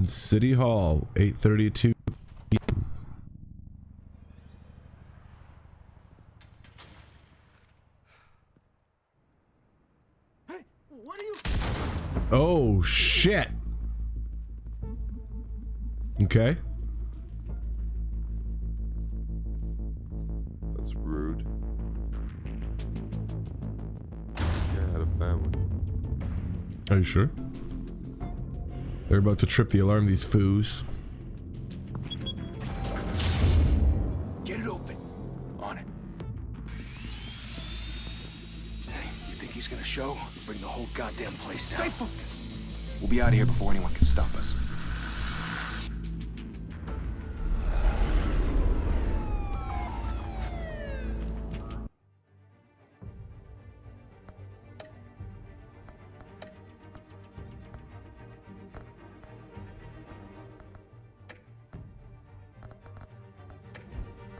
City Hall, 8:32 p.m. Hey, what are you? Oh shit. Okay. That's rude. Yeah, I had a family. Are you sure? They're about to trip the alarm, these foos. Get it open. On it. Hey, you think he's gonna show? Bring the whole goddamn place down. Stay focused. We'll be out of here before anyone can stop us.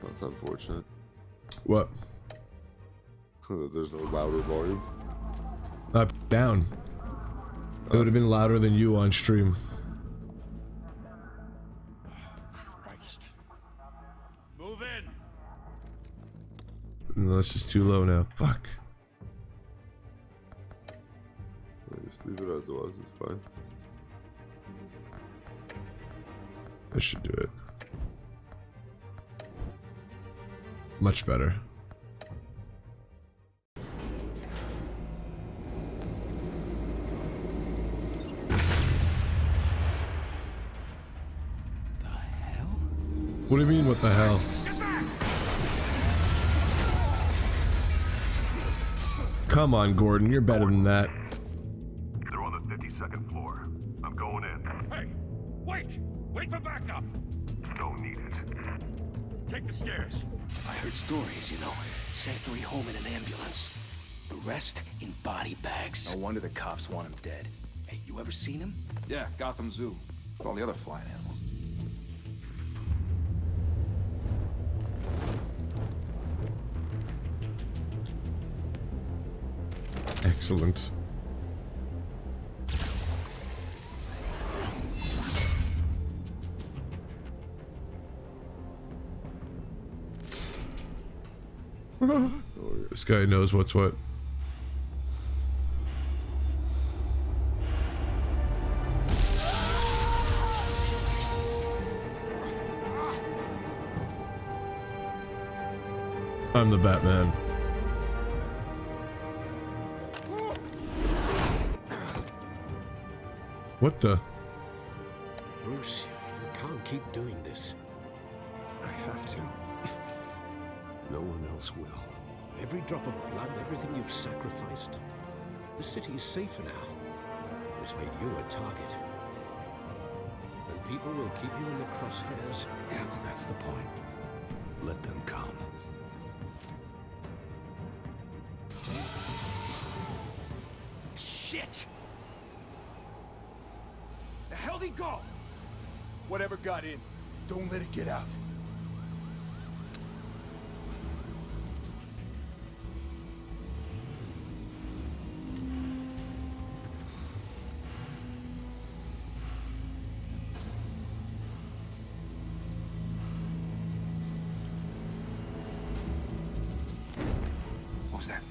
That's unfortunate. What? There's no louder volume. Up, down. It would have been louder than you on stream. Christ. Move in. No, it's just too low now. Fuck. Just leave it as it was, it's fine. This should do it. Much better. The hell? What do you mean, what the hell? Come on, Gordon, you're better than that. They're on the 52nd floor. I'm going in. Hey, wait! Wait for backup! Don't need it. Take the stairs. I heard stories, you know. Sent 3 home in an ambulance. The rest in body bags. No wonder the cops want him dead. Hey, you ever seen him? Yeah, Gotham Zoo. With all the other flying animals. Excellent. This guy knows what's what. I'm the Batman. What the? Bruce, you can't keep doing this. I have to. No one else will. Every drop of blood, everything you've sacrificed. The city is safer now. It's made you a target. And people will keep you in the crosshairs. Yeah, well, that's the point. Let them come. Shit! The hell'd he go? Whatever got in, don't let it get out. What was that?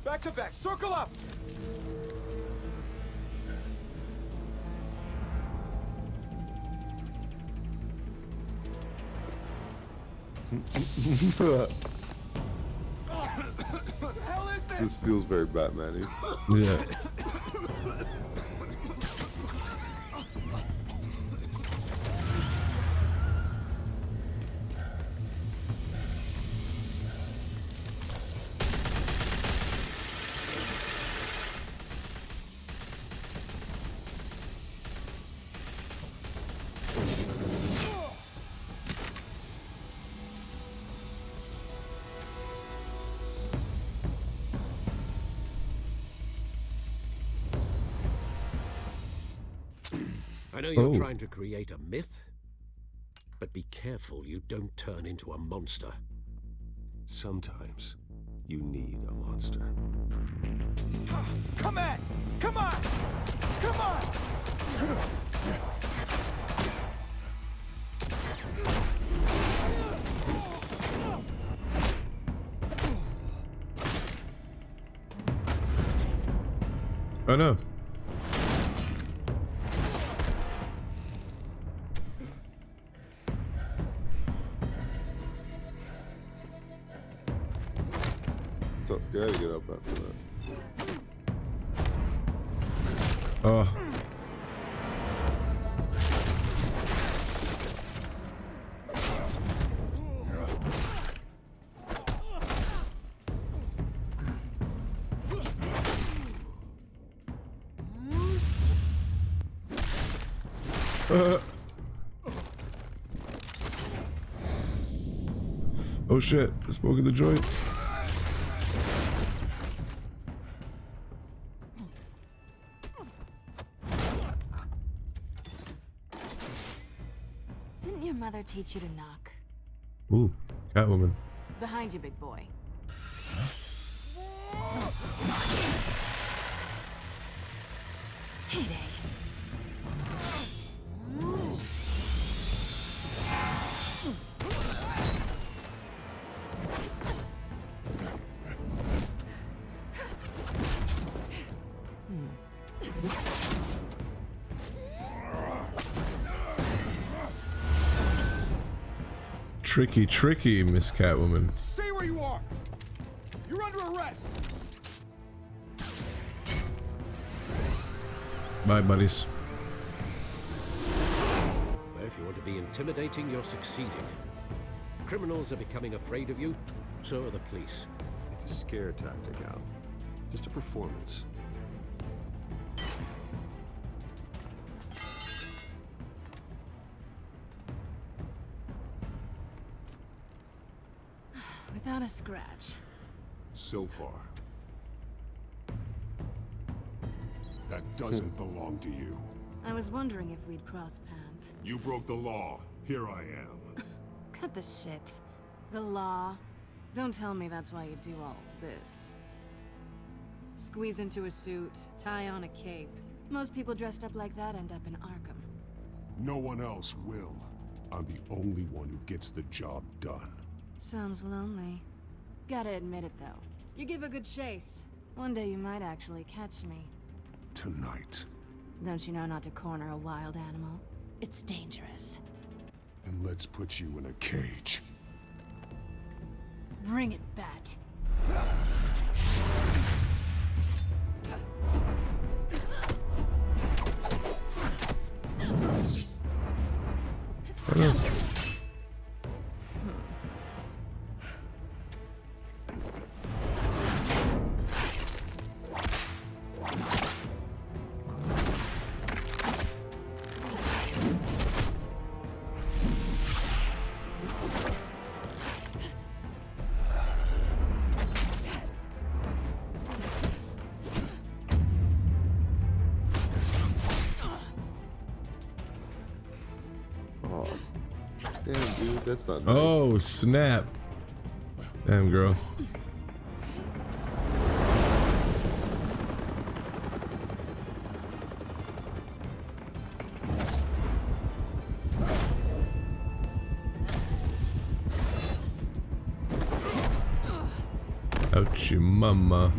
Back to back, circle up! What the hell is this? This feels very Batman-y. Yeah. I know you're Oh. trying to create a myth, but be careful you don't turn into a monster. Sometimes you need a monster. Come on! Come on! Come on! Oh no. Tough guy to get up after that. Oh. Oh shit, smoking the joint. Didn't your mother teach you to knock? Ooh, Catwoman. Behind you, big boy. Heyday. Tricky, tricky, Miss Catwoman. Stay where you are! You're under arrest! Bye, buddies. Well, if you want to be intimidating, you're succeeding. Criminals are becoming afraid of you, so are the police. It's a scare tactic, Al. Just a performance. Without a scratch. So far. That doesn't belong to you. I was wondering if we'd cross paths. You broke the law. Here I am. Cut the shit. The law. Don't tell me that's why you do all this. Squeeze into a suit, tie on a cape. Most people dressed up like that end up in Arkham. No one else will. I'm the only one who gets the job done. Sounds lonely. Gotta admit it, though. You give a good chase. One day you might actually catch me. Tonight. Don't you know not to corner a wild animal? It's dangerous. And let's put you in a cage. Bring it, Bat. Oh, damn, dude, that's not nice. Oh, snap. Damn, girl. Ouchie, mama.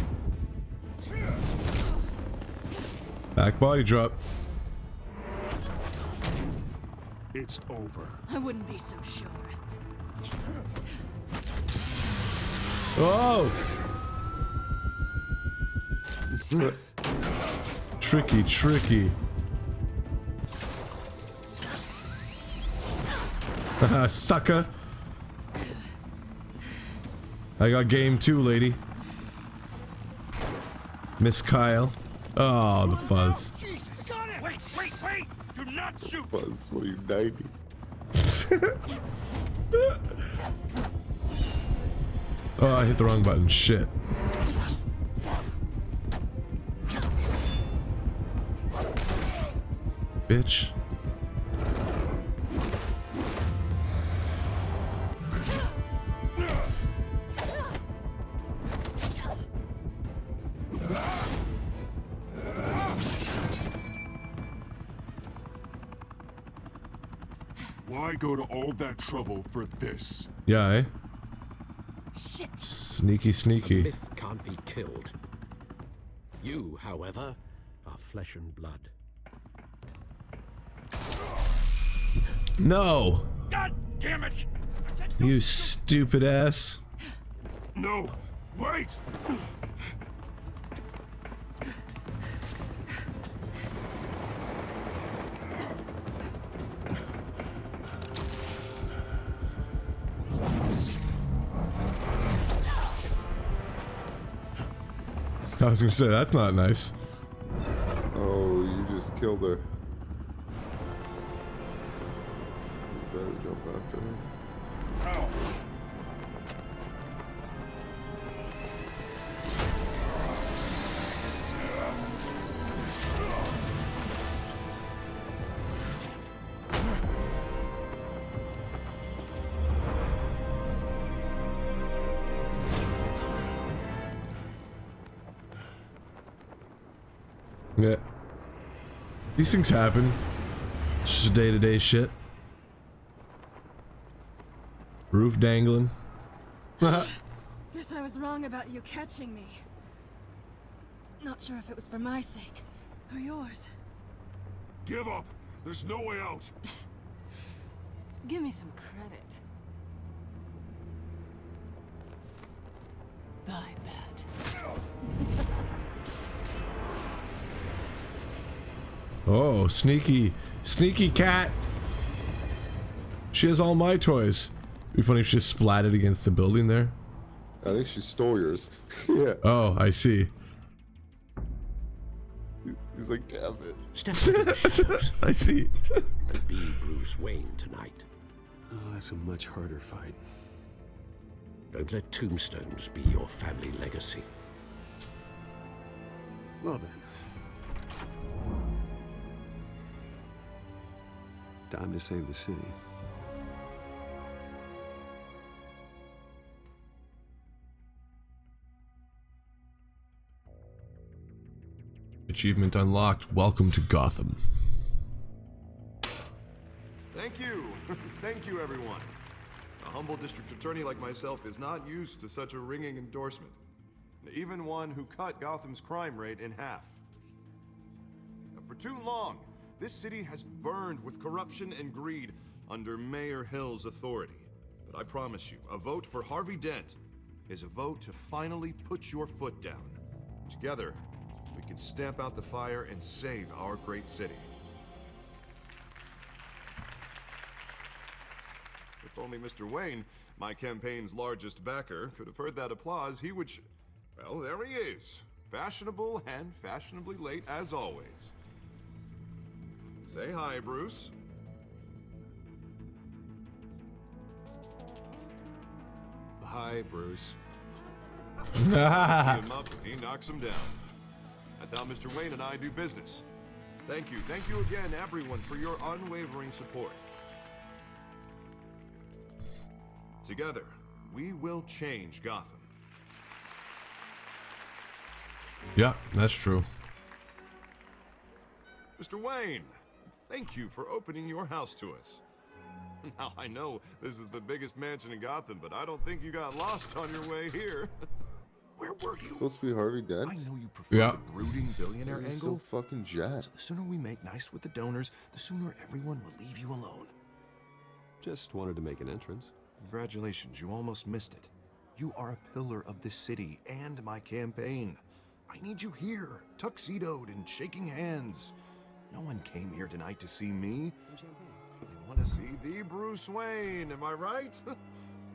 Back body drop. It's over. I wouldn't be so sure. Oh! Tricky, tricky. Haha, sucker. I got game 2, lady. Miss Kyle. Oh, the fuzz. Jesus! Got it! Wait, wait, wait! Do not shoot! Buzz, what are you, 90? Oh, I hit the wrong button. Shit. Bitch. Why go to all that trouble for this? Yeah, eh? Shit! Sneaky, A sneaky. myth can't be killed. You, however, are flesh and blood. No! God damn it! You stupid ass. No! Wait! I was gonna say, that's not nice. Oh, you just killed her. You better jump after her. Ow! Yeah. These things happen. It's just day-to-day shit. Roof dangling. Guess I was wrong about you catching me. Not sure if it was for my sake or yours. Give up! There's no way out! Give me some credit. Bye, Bat. Oh, sneaky. Sneaky cat. She has all my toys. It'd be funny if she just splatted against the building there. I think she stole yours. Yeah. Oh, I see. He's like, damn it. Step into the shadows I see. and be Bruce Wayne tonight. Oh, that's a much harder fight. Don't let tombstones be your family legacy. Well then. Time to save the city. Achievement unlocked. Welcome to Gotham. Thank you. Thank you, everyone. A humble district attorney like myself is not used to such a ringing endorsement. Even one who cut Gotham's crime rate in half. For too long, this city has burned with corruption and greed under Mayor Hill's authority. But I promise you, a vote for Harvey Dent is a vote to finally put your foot down. Together, we can stamp out the fire and save our great city. If only Mr. Wayne, my campaign's largest backer, could have heard that applause, he would well, there he is. Fashionable and fashionably late as always. Say hi, Bruce. Hi, Bruce. Him up and he knocks him down. That's how Mr. Wayne and I do business. Thank you again, everyone, for your unwavering support. Together, we will change Gotham. Yeah, that's true. Mr. Wayne, thank you for opening your house to us. Now, I know this is the biggest mansion in Gotham, but I don't think you got lost on your way here. Where were you? Supposed to be Harvey Dent? I know you prefer Yeah. the brooding billionaire He's angle. so fucking jacked. So the sooner we make nice with the donors, the sooner everyone will leave you alone. Just wanted to make an entrance. Congratulations, you almost missed it. You are a pillar of this city and my campaign. I need you here, tuxedoed and shaking hands. No one came here tonight to see me. Some champagne. They want to see the Bruce Wayne, am I right?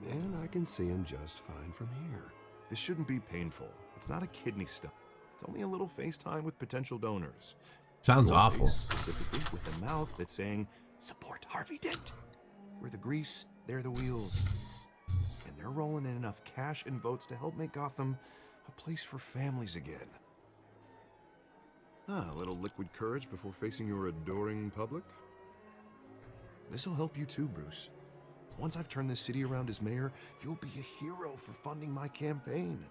And I can see him just fine from here. This shouldn't be painful. It's not a kidney stone. It's only a little FaceTime with potential donors. Sounds Your awful. face specifically with a mouth that's saying, support Harvey Dent. We're the grease, they're the wheels. And they're rolling in enough cash and votes to help make Gotham a place for families again. A little liquid courage before facing your adoring public. This'll help you too, Bruce. Once I've turned this city around as mayor, you'll be a hero for funding my campaign.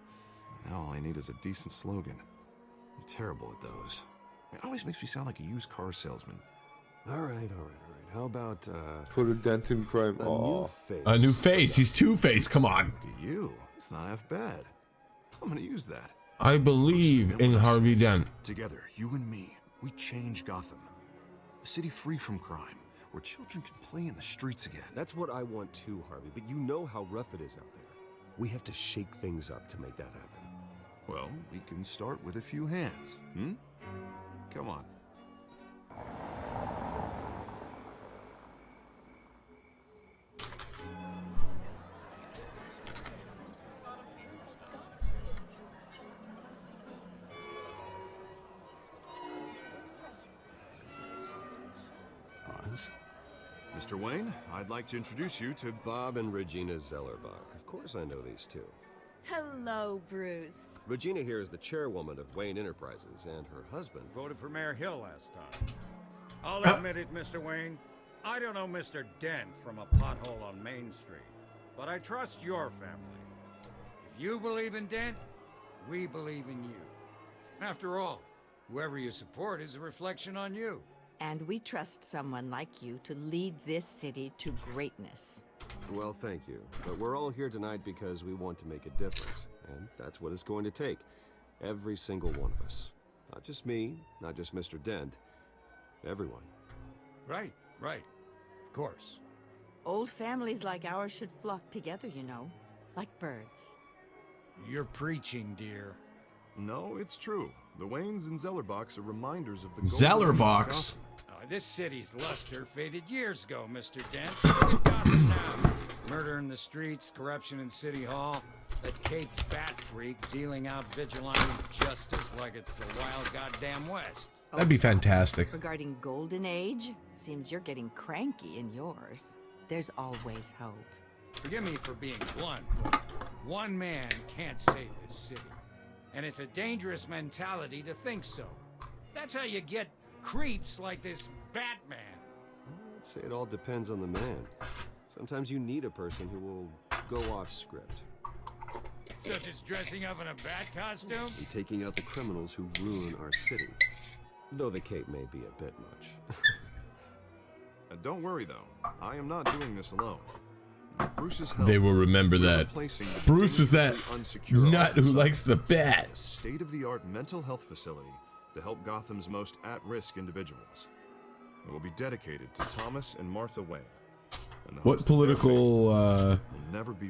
Now all I need is a decent slogan. I'm terrible at those. It always makes me sound like a used car salesman. All right. How about Put a dent in crime. a new Oh, face? A new face. He's Two-Face. Come on. Look at you. It's not half bad. I'm gonna use that. I believe in Harvey Dent. Together, you and me, we change Gotham. A city free from crime, where children can play in the streets again. That's what I want too, Harvey. But you know how rough it is out there. We have to shake things up to make that happen. Well, we can start with a few hands, hmm? Come on. Oz? Mr. Wayne, I'd like to introduce you to Bob and Regina Zellerbach. Of course I know these two. Hello, Bruce. Regina here is the chairwoman of Wayne Enterprises, and her husband... Voted for Mayor Hill last time. I'll admit it, Mr. Wayne. I don't know Mr. Dent from a pothole on Main Street, but I trust your family. If you believe in Dent, we believe in you. After all, whoever you support is a reflection on you. And we trust someone like you to lead this city to greatness. Well, thank you. But we're all here tonight because we want to make a difference. And that's what it's going to take. Every single one of us. Not just me, not just Mr. Dent. Everyone. Right. Of course. Old families like ours should flock together, you know. Like birds. You're preaching, dear. No, it's true. The Waynes and Zellerbachs are reminders of the Zellerbachs? This city's luster faded years ago, Mr. Dent. Look at Gotham now. Murder in the streets, corruption in City Hall, that caped bat freak dealing out vigilante justice like it's the wild goddamn West. That'd be fantastic. Regarding Golden Age, seems you're getting cranky in yours. There's always hope. Forgive me for being blunt, but one man can't save this city. And it's a dangerous mentality to think so. That's how you get creeps like this Batman. I'd say it all depends on the man. Sometimes you need a person who will go off script. Such as dressing up in a bat costume? And taking out the criminals who ruin our city. Though the cape may be a bit much. Don't worry, though. I am not doing this alone. Bruce's help, They will remember that. Bruce is that nut who likes the bat. A state-of-the-art mental health facility to help Gotham's most at-risk individuals. It will be dedicated to Thomas and Martha Wayne. And What political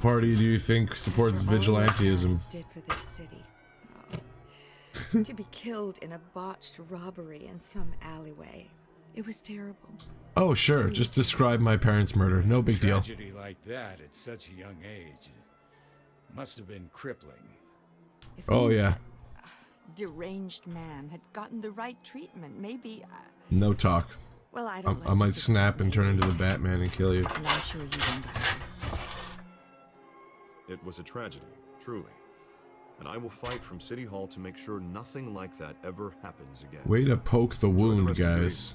party do you think supports vigilantism? Did for this city. Oh. To be killed in a botched robbery in some alleyway. It was terrible. Oh, sure. Just describe my parents' murder. No big deal. Tragedy like that at such a young age must have been crippling. Oh, yeah. Deranged man had gotten the right treatment. Maybe. No talk. Well, I don't. I might snap and turn into the Batman and kill you. And I'm sure you won't have It was a tragedy, truly. And I will fight from City Hall to make sure nothing like that ever happens again. Way to poke the wound, guys.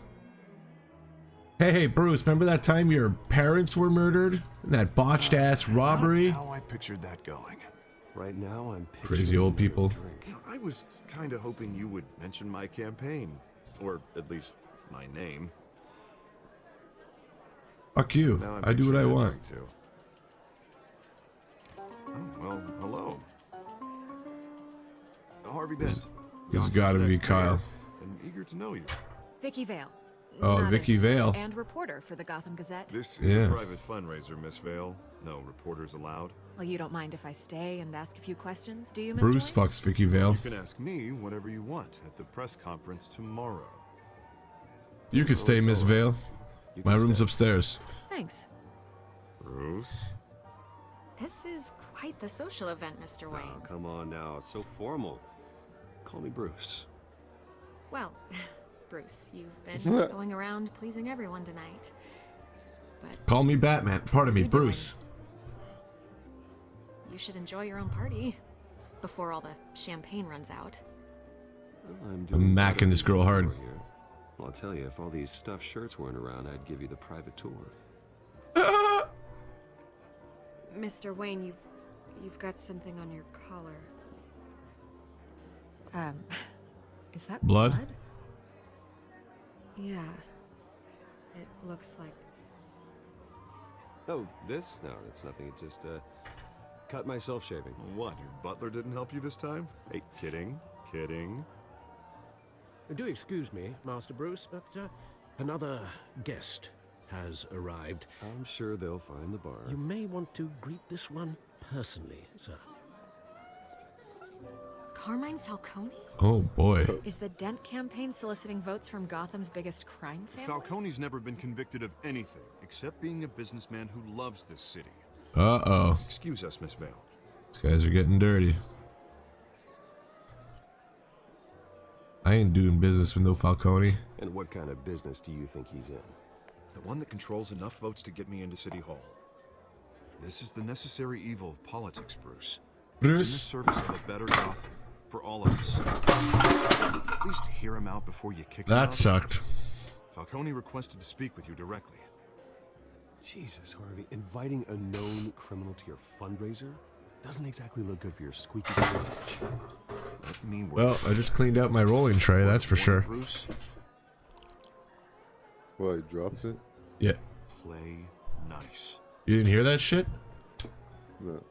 Hey, Bruce, remember that time your parents were murdered? In that botched-ass robbery? Not how I pictured that going. Right now, I'm Crazy old people. I was kind of hoping you would mention my campaign. Or at least my name. Fuck you. Now I'm I do what I picturing want. that too. Oh, well, hello. Harvey Dent. This Gotham's gotta be next Kyle. mayor, and eager to know you. Vicky Vale. Oh, Not Vicky interested. Vale. And reporter for the Gotham Gazette. This is Yeah. a private fundraiser, Miss Vale. No reporters allowed. Well, you don't mind if I stay and ask a few questions, do you, Mr. Bruce Wayne? fucks Vicky Vale. You can ask me whatever you want at the press conference tomorrow. You could stay, Miss Vale. You My can room's stay. upstairs. Thanks. Bruce? This is quite the social event, Mr. Wayne. Oh, come on now. It's so formal. Call me Bruce. Well, Bruce, you've been going around pleasing everyone tonight. But Call me Batman. Pardon me, You doing? Bruce. you should enjoy your own party before all the champagne runs out. Well, I'm I'm doing better macking this than girl hard. over here. Well, I'll tell you, if all these stuffed shirts weren't around, I'd give you the private tour. Mr. Wayne, you've got something on your collar. Is that Blood? Yeah. It looks like... Oh, this? No, it's nothing. It just, cut myself shaving. What, your butler didn't help you this time? Hey, kidding. Do excuse me, Master Bruce, but another guest has arrived. I'm sure they'll find the bar. You may want to greet this one personally, sir. Carmine Falcone? Oh boy. Is the Dent campaign soliciting votes from Gotham's biggest crime family? Falcone's never been convicted of anything except being a businessman who loves this city. Uh-oh. Excuse us, Miss Vale. These guys are getting dirty. I ain't doing business with no Falcone. And what kind of business do you think he's in? The one that controls enough votes to get me into City Hall. This is the necessary evil of politics, Bruce. It's in the service of a better Gotham. For all of us. At least hear him out before you kick him out. That sucked. Falcone requested to speak with you directly. Jesus, Harvey, inviting a known criminal to your fundraiser doesn't exactly look good for your squeaky clean. Let me work. Well, I just cleaned out my rolling tray, that's for sure. Bruce, What, he dropped it? Yeah. play nice. You didn't hear that shit? No.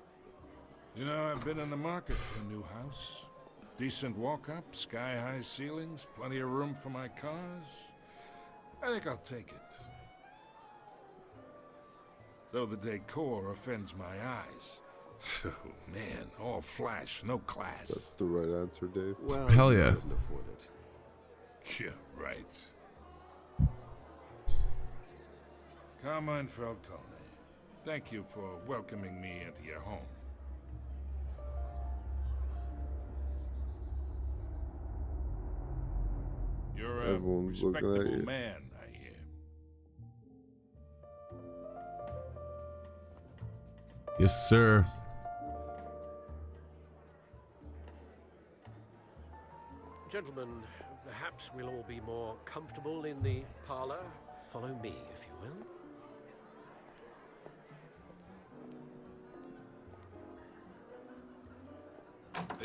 You know, I've been in the market for a new house. Decent walk-up, sky-high ceilings, plenty of room for my cars. I think I'll take it. Though the decor offends my eyes. Oh, man, all flash, no class. That's the right answer, Dave. Well, hell you yeah. couldn't afford it. Yeah, right. Carmine Falcone, thank you for welcoming me into your home. You're a Everyone's looking at respectable you. man, I hear. Yes, sir. Gentlemen, perhaps we'll all be more comfortable in the parlor. Follow me, if you will.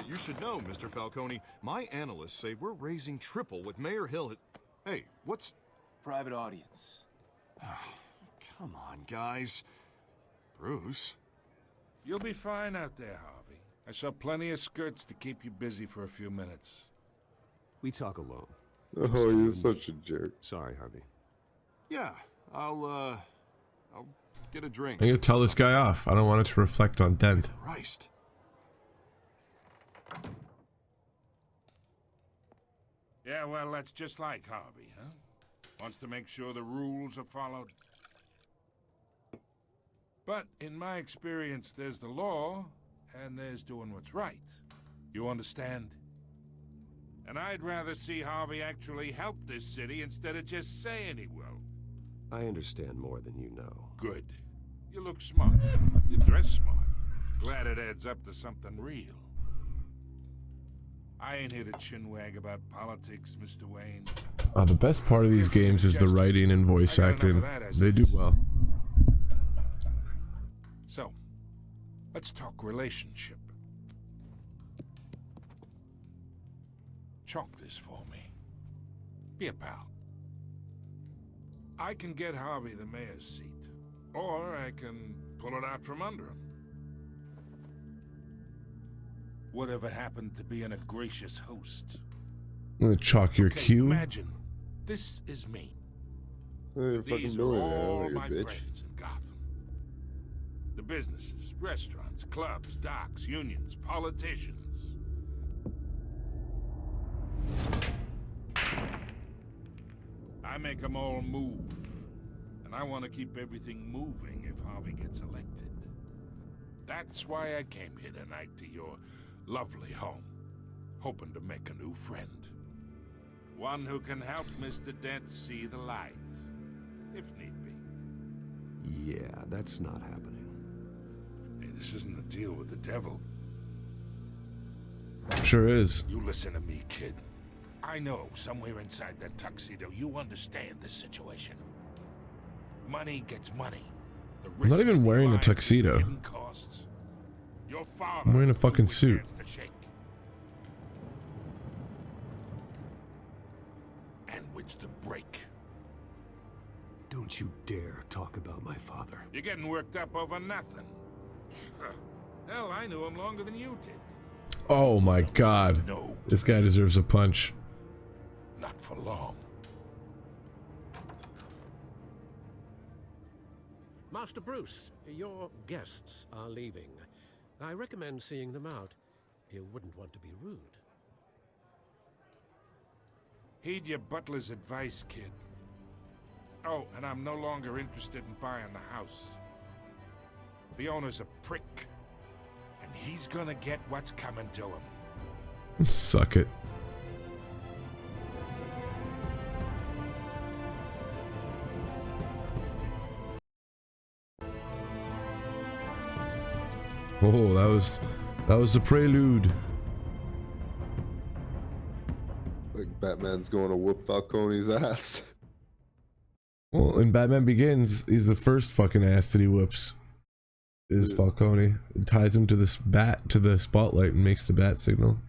You should know, Mr. Falcone, my analysts say we're raising triple what Mayor Hill has... Hey, what's... Private audience. Come on, guys. Bruce? You'll be fine out there, Harvey. I saw plenty of skirts to keep you busy for a few minutes. We talk alone. Oh, you're such a jerk. Sorry, Harvey. Yeah, I'll get a drink. I'm gonna tell this guy off. I don't want it to reflect on Dent. Christ. Yeah, well, that's just like Harvey, huh? Wants to make sure the rules are followed. But in my experience, there's the law, and there's doing what's right. You understand? And I'd rather see Harvey actually help this city instead of just saying he will. I understand more than you know. Good. You look smart. You dress smart. Glad it adds up to something real. I ain't here to chinwag about politics, Mr. Wayne. The best part of these games is the writing and voice acting. They do well. So, let's talk relationship. Chalk this for me. Be a pal. I can get Harvey the mayor's seat, or I can pull it out from under him. Whatever happened to being a gracious host? I'm gonna chalk your cue. Imagine, this is me. Hey, you're a fucking These are millionaire, all like a my bitch. friends in Gotham. The businesses, restaurants, clubs, docks, unions, politicians. I make them all move. And I want to keep everything moving if Harvey gets elected. That's why I came here tonight to your lovely home, hoping to make a new friend. One who can help Mr. Dent see the light, if need be. Yeah, that's not happening. Hey, this isn't a deal with the devil. Sure is. You listen to me, kid. I know somewhere inside that tuxedo you understand this situation. Money gets money. The I'm not risks, even the wearing a alliances, the tuxedo. hidden costs. Your father I'm wearing a knew fucking which suit. hands to shake. And which to break. Don't you dare talk about my father. You're getting worked up over nothing. Hell, I knew him longer than you did. Oh my god. No. This guy deserves a punch. Not for long. Master Bruce, your guests are leaving. I recommend seeing them out. You wouldn't want to be rude. Heed your butler's advice, kid. Oh, and I'm no longer interested in buying the house. The owner's a prick. And he's gonna get what's coming to him. Suck it. Oh, that was the prelude. Like Batman's going to whoop Falcone's ass. Well, in Batman Begins, he's the first fucking ass that he whoops. Is Falcone. It ties him to this bat, to the spotlight, and makes the bat signal.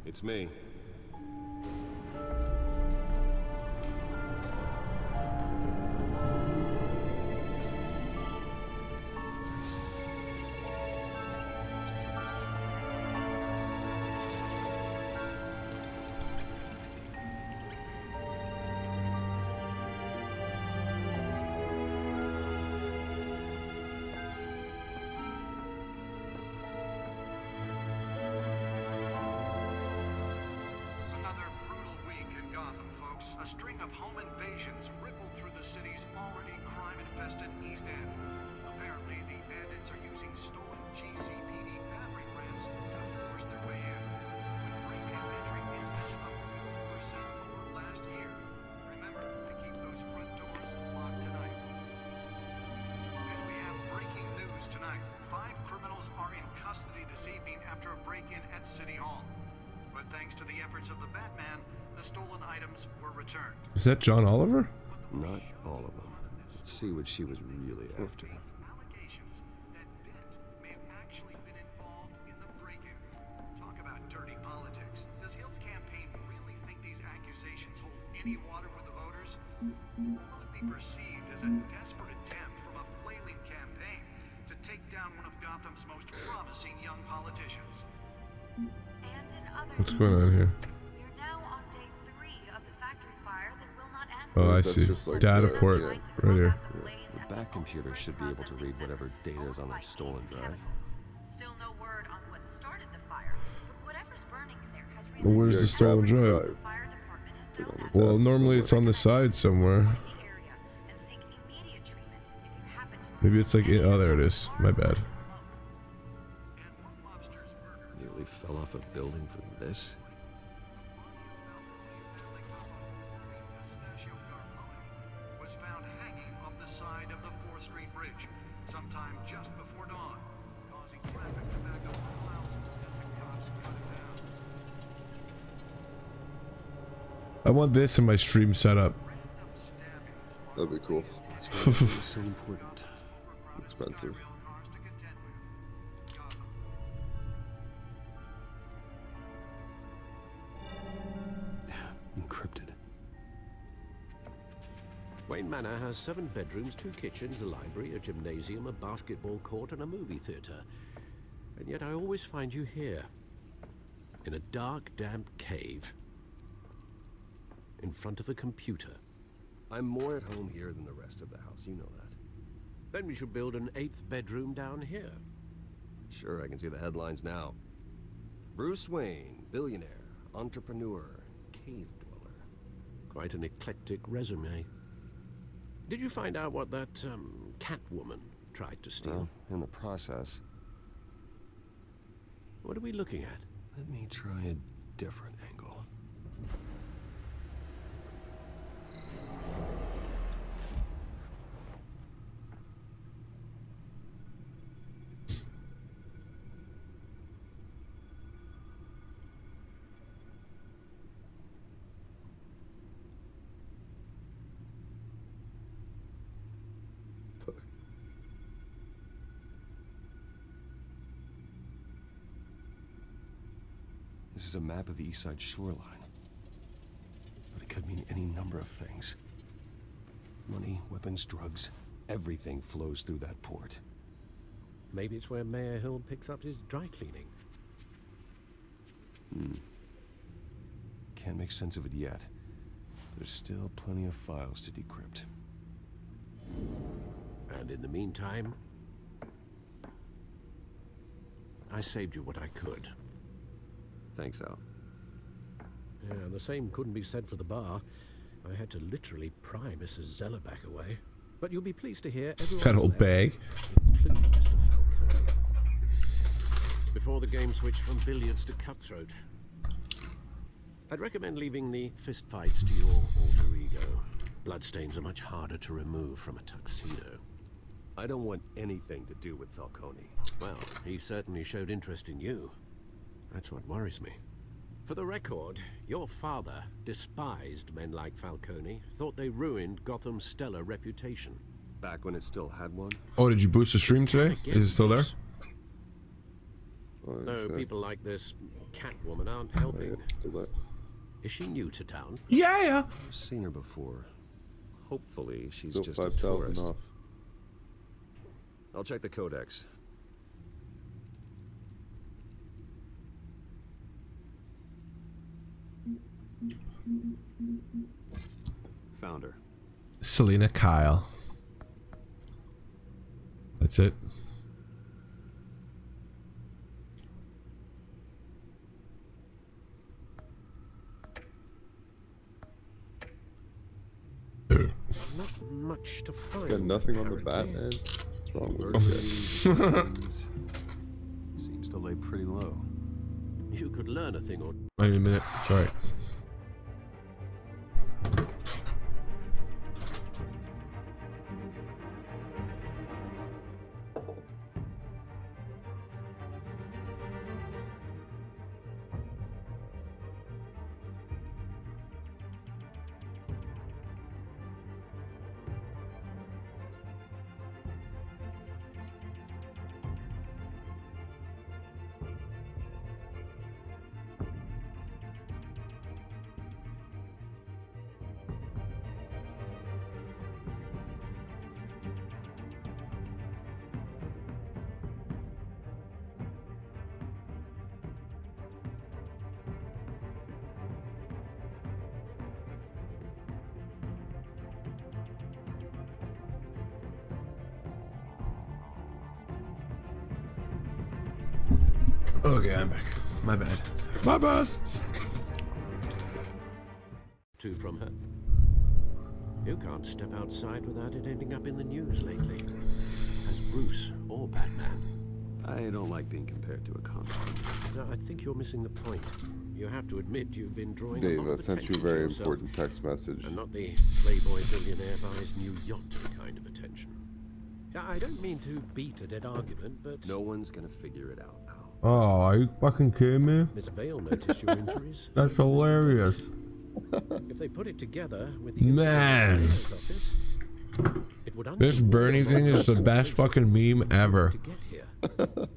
It's me. A string of home invasions rippled through the city's already crime-infested East End. Apparently, the bandits are using stolen GCPD battering rams to force their way in. With break-in entry incidents up 4% over last year. Remember to keep those front doors locked tonight. And we have breaking news tonight. 5 criminals are in custody this evening after a break-in at City Hall. But thanks to the efforts of the Batman, the stolen items were returned. Is that John Oliver? Not all of them. Let's see what she was really after. Allegations that Dent may have actually been involved in the break-in. Talk about dirty politics. Does Hill's campaign really think these accusations hold any water with the voters? Or will it be perceived as a desperate attempt from a flailing campaign to take down one of Gotham's most promising young politicians? And in other What's going on here? You're now on day 3 of the factory fire that will not end. Oh, I That's see. just like Data the- port yeah. right here. The back computer should be able to read whatever data is on that stolen drive. Still no word on what started the fire, but whatever's burning in there has Well, where's the stolen drive? The fire department has now had Well, normally it's on the side somewhere. the area and seek immediate treatment if you happen to Maybe it's like, oh, there it is. My bad. Nearly fell off a building for this. Was found hanging off the side of the 4th Street Bridge sometime just before dawn, causing traffic to back up for miles as the cops cut it down. I want this in my stream setup. That'd be cool. So important. Expensive. Encrypted. Wayne Manor has 7 bedrooms, 2 kitchens, a library, a gymnasium, a basketball court, and a movie theater. And yet I always find you here. In a dark, damp cave. In front of a computer. I'm more at home here than the rest of the house, you know that. Then we should build an 8th bedroom down here. Sure, I can see the headlines now. Bruce Wayne, billionaire, entrepreneur, cave dweller. Quite an eclectic resume. Did you find out what that, Catwoman tried to steal? Well, in the process. What are we looking at? Let me try a different angle. This is a map of the east side shoreline. But it could mean any number of things. Money, weapons, drugs, everything flows through that port. Maybe it's where Mayor Hill picks up his dry cleaning. Can't make sense of it yet. There's still plenty of files to decrypt. And in the meantime, I saved you what I could. Thanks, Al. Yeah, the same couldn't be said for the bar. I had to literally pry Mrs. Zellerback away. But you'll be pleased to hear everyone That old bag. including Mr. Falcone. Before the game switched from billiards to cutthroat, I'd recommend leaving the fistfights to your alter ego. Bloodstains are much harder to remove from a tuxedo. I don't want anything to do with Falcone. Well, he certainly showed interest in you. That's what worries me. For the record, your father despised men like Falcone, thought they ruined Gotham's stellar reputation. Back when it still had one? Oh, did you boost the stream today? Is it still there? No, people like this Catwoman aren't helping. Is she new to town? Yeah. I've seen her before. Hopefully, she's Still just a 5,000 tourist. off. I'll check the codex. Found her. Selena Kyle. That's it. Not much to find. Got nothing on the bat, man. What's wrong with you? Seems to lay pretty low. You could learn a thing or... Wait a minute. Sorry. Okay, I'm back. My bad. My bad. Two from her. You can't step outside without it ending up in the news lately. As Bruce or Batman. I don't like being compared to a comic. No, I think you're missing the point. You have to admit you've been drawing a Dave, lot I of sent you a attention to very yourself, important text message. and not the playboy billionaire buys new yacht kind of attention. I don't mean to beat a dead argument, but... No one's gonna figure it out now. Oh, are you fucking kidding me? Miss Vale noticed your injuries. That's hilarious. If they put it together with the Man. office, it would This Bernie thing is the best fucking meme ever. to get here.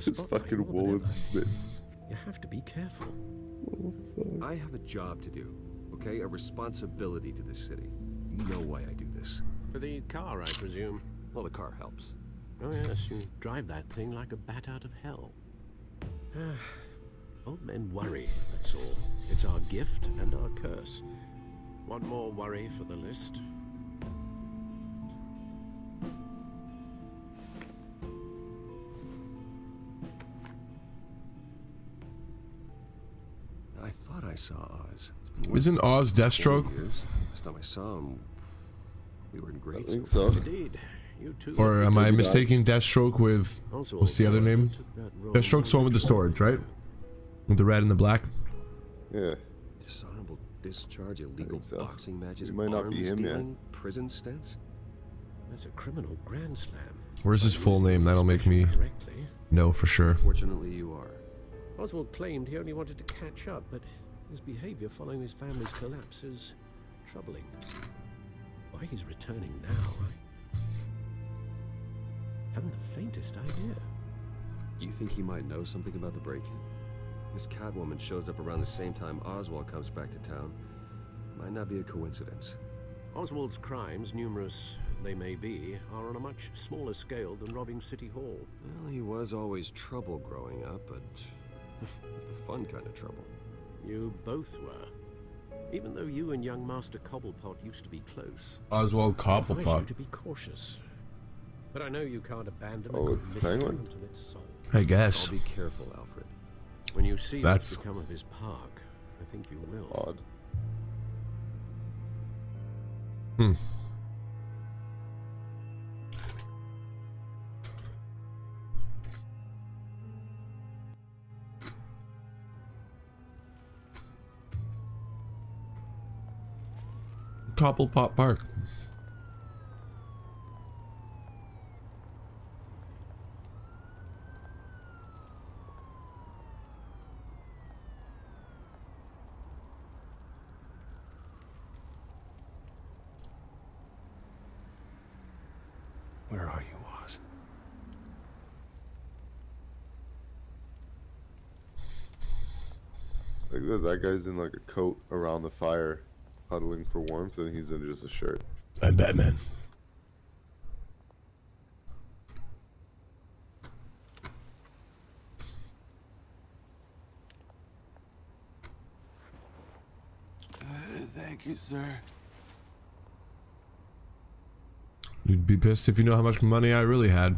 It's fucking woolen mitts. You have to be careful. I have a job to do, okay? A responsibility to this city. You know why I do this. For the car, I presume. Well, the car helps. Oh yes, you drive that thing like a bat out of hell. Old men worry, that's all. It's our gift and our curse. One more worry for the list. I thought I saw Oz. Isn't Oz Deathstroke? Last time I saw him, we were in grade I think school. so. Indeed. You too. Or am I mistaking Deathstroke with... What's the other name? Deathstroke's the one with the swords, right? With the red and the black? Yeah. Dishonorable discharge, illegal so. boxing matches, It might not be arms him yet. dealing, prison stints. That's a criminal grand slam. Where's his full name? That'll make me know for sure. Fortunately, you are. Oswald claimed he only wanted to catch up, but his behavior following his family's collapse is troubling. Why he's returning now, I haven't the faintest idea. Do you think he might know something about the break-in? This Catwoman shows up around the same time Oswald comes back to town. Might not be a coincidence. Oswald's crimes, numerous they may be, are on a much smaller scale than robbing City Hall. Well, he was always trouble growing up, but it's the fun kind of trouble. You both were. Even though you and young Master Cobblepot used to be close. Oswald I advise Cobblepot. you to be cautious. But I know you can't abandon Oh, a good it's mission Penguin? until it's solved. I guess. I'll be careful, Alfred. When you see That's what's become of his park, I think you will. Odd. Hmm. Cobblepot Park. Where are you, Oz? Like that guy's in like a coat around the fire, huddling for warmth, and he's in just a shirt. I'm Batman. Thank you, sir. You'd be pissed if you know how much money I really had.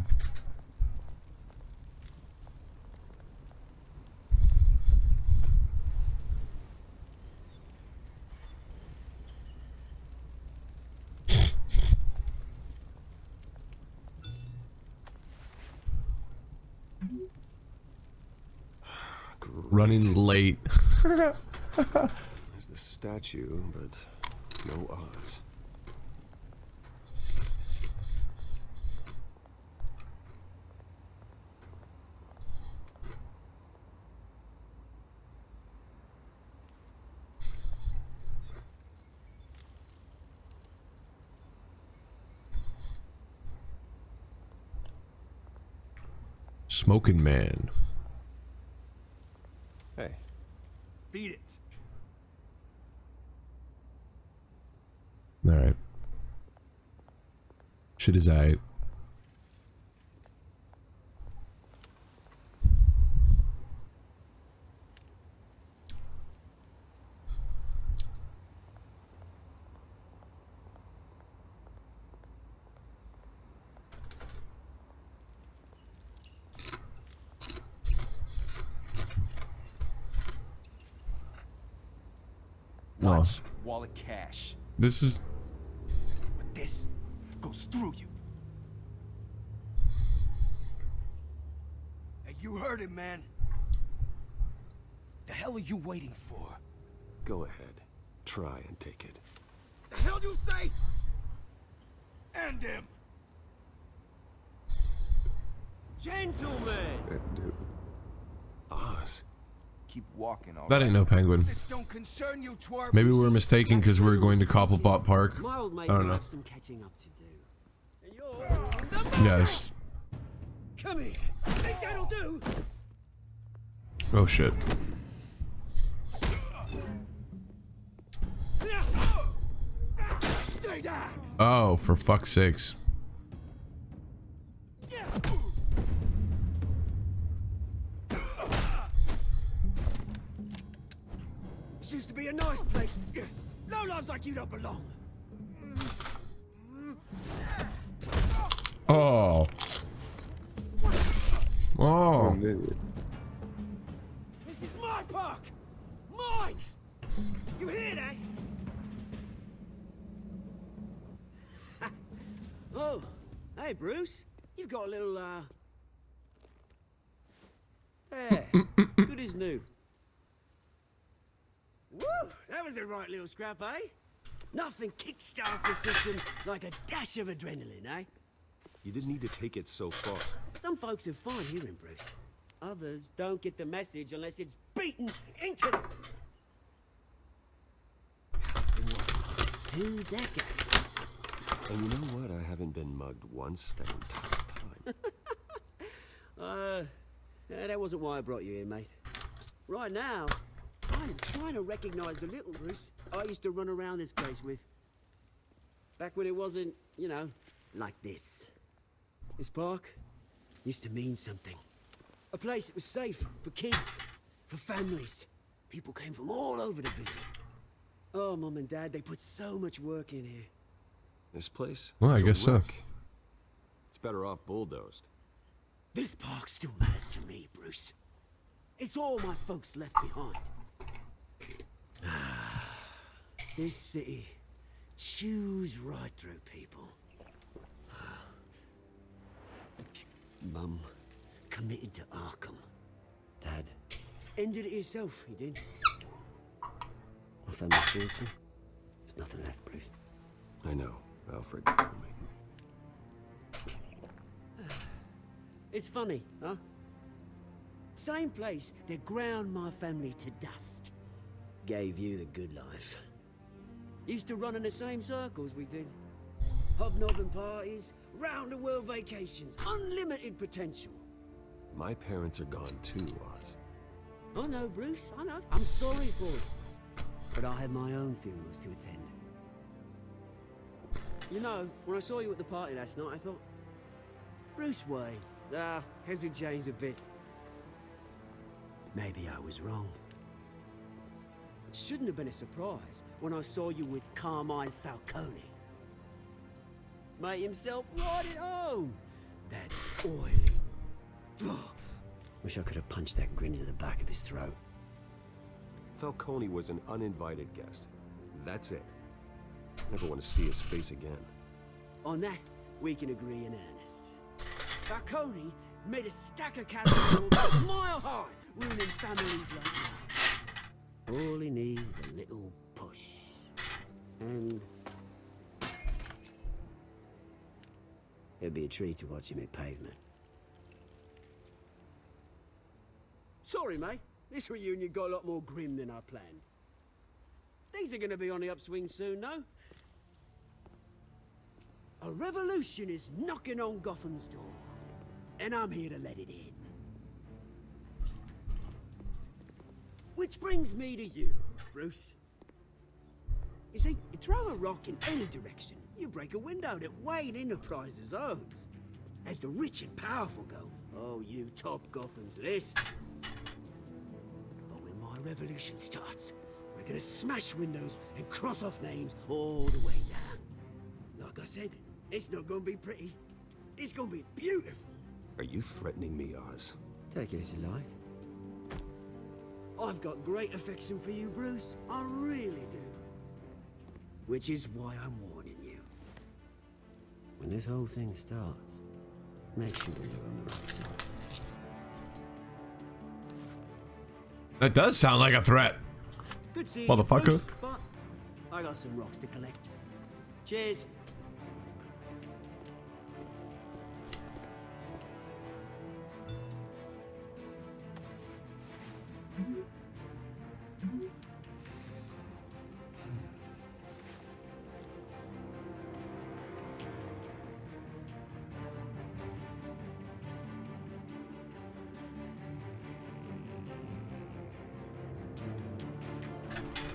Running late. There's the statue, but no Oz. Smoking Man. Hey. Beat it. Alright. Shit is aight. Watch. Wallet cash. This is... But this goes through you. Hey, you heard him, man. The hell are you waiting for? Go ahead. Try and take it. The hell you say? End him. Gentlemen! Oz. Keep walking, all That ain't no penguin. This don't concern you, twerp. Maybe we're mistaken because we're going to Cobblepot Park. My old I mate don't will know. have some catching up to do. And you're... Yes. Come here. Think that'll do? Oh shit. Stay down! Oh, for fuck's sakes. This used to be a nice place. No lives like you don't belong. Oh. Oh. This is my park! Mine! You hear that? Oh, hey Bruce. You've got a little, There. Good as new. Woo! That was a right little scrap, eh? Nothing kickstarts the system like a dash of adrenaline, eh? You didn't need to take it so far. Some folks are fine hearing, Bruce. Others don't get the message unless it's beaten into them. It's been what, 2 decades? And you know what? I haven't been mugged once that entire time. That wasn't why I brought you here, mate. Right now, I'm trying to recognize the little Bruce I used to run around this place with. Back when it wasn't, you know, like this. This park used to mean something. A place that was safe for kids, for families. People came from all over to visit. Oh, Mum and Dad, they put so much work in here. This place? Well, I It's a guess so. wreck. It's better off bulldozed. This park still matters to me, Bruce. It's all my folks left behind. This city chews right through people. Mum committed to Arkham. Dad ended it himself, he did. My family's fortune. There's nothing left, Bruce. I know. Alfred told me. It's funny, huh? Same place that ground my family to dust. Gave you the good life. Used to run in the same circles we did. Hobnobbing parties, round-the-world vacations, unlimited potential. My parents are gone too, Oz. I know, Bruce, I know. I'm sorry for it. But I have my own funerals to attend. You know, when I saw you at the party last night, I thought, Bruce Wayne. Hasn't changed a bit. Maybe I was wrong. It shouldn't have been a surprise when I saw you with Carmine Falcone. Made himself right at home. That oily. Wish I could have punched that grin into the back of his throat. Falcone was an uninvited guest. That's it. Never want to see his face again. On that, we can agree in earnest. Falcone made a stack of casuals mile high, ruining families like mine. All he needs is a little push. And it'd be a treat to watch him hit pavement. Sorry, mate. This reunion got a lot more grim than I planned. Things are gonna be on the upswing soon, no? A revolution is knocking on Gotham's door, and I'm here to let it in. Which brings me to you, Bruce. You see, you throw a rock in any direction, you break a window that Wayne Enterprises owns. As the rich and powerful go, oh, you top Gotham's list. But when my revolution starts, we're gonna smash windows and cross off names all the way down. Like I said, it's not gonna be pretty. It's gonna be beautiful. Are you threatening me, Oz? Take it as you like. I've got great affection for you, Bruce. I really do. Which is why I'm warning you. When this whole thing starts, make sure you're on the right side. That does sound like a threat. Good seeing Motherfucker. you, Bruce, but I got some rocks to collect. Cheers.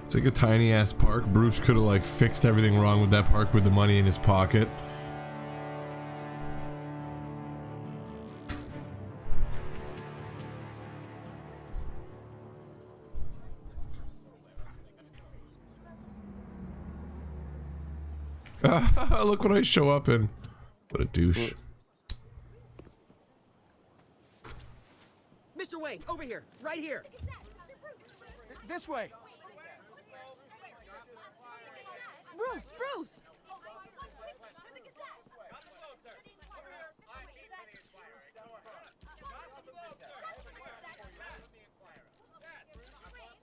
It's like a tiny ass park. Bruce could have like fixed everything wrong with that park with the money in his pocket. Look what I show up in. What a douche. Mr. Wayne, over here, right here. This way. Bruce, Bruce!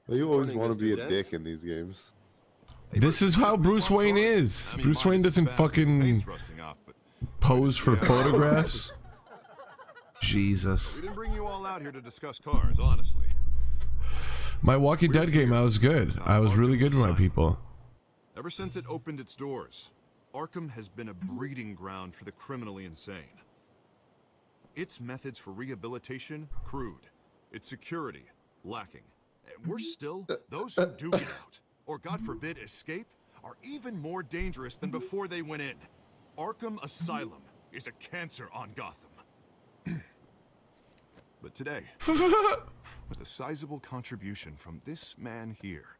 You always want to be a dick in these games. This is how Bruce Wayne is. Bruce Wayne doesn't fucking pose for photographs. Jesus. We didn't bring you all out here to discuss cars, honestly. My Walking Dead game, I was good. I was really good with my people. Ever since it opened its doors, Arkham has been a breeding ground for the criminally insane. Its methods for rehabilitation, crude. Its security, lacking. And worse still, those who do get out, or God forbid escape, are even more dangerous than before they went in. Arkham Asylum is a cancer on Gotham. But today, with a sizable contribution from this man here,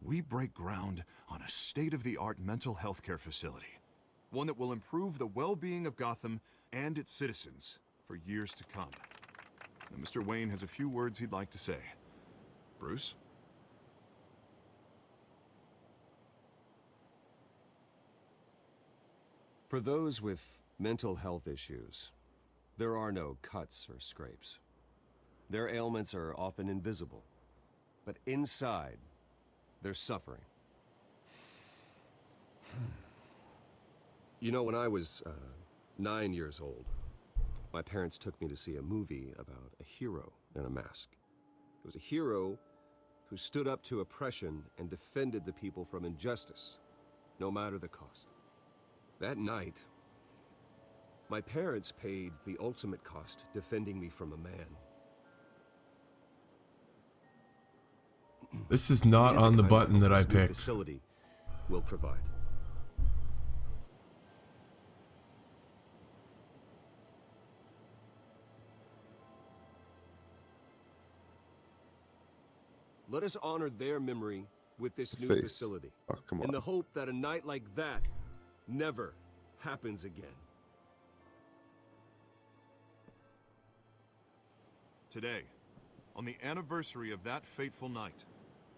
we break ground on a state-of-the-art mental health care facility. One that will improve the well-being of Gotham and its citizens for years to come. Now, Mr. Wayne has a few words he'd like to say. Bruce? For those with mental health issues, there are no cuts or scrapes. Their ailments are often invisible, but inside, they're suffering. You know, when I was 9 years old, my parents took me to see a movie about a hero in a mask. It was a hero who stood up to oppression and defended the people from injustice, no matter the cost. That night, my parents paid the ultimate cost defending me from a man. This is not on the button that I picked. Facility will provide. Let us honor their memory with this new facility, in the hope that a night like that never happens again. Today, on the anniversary of that fateful night,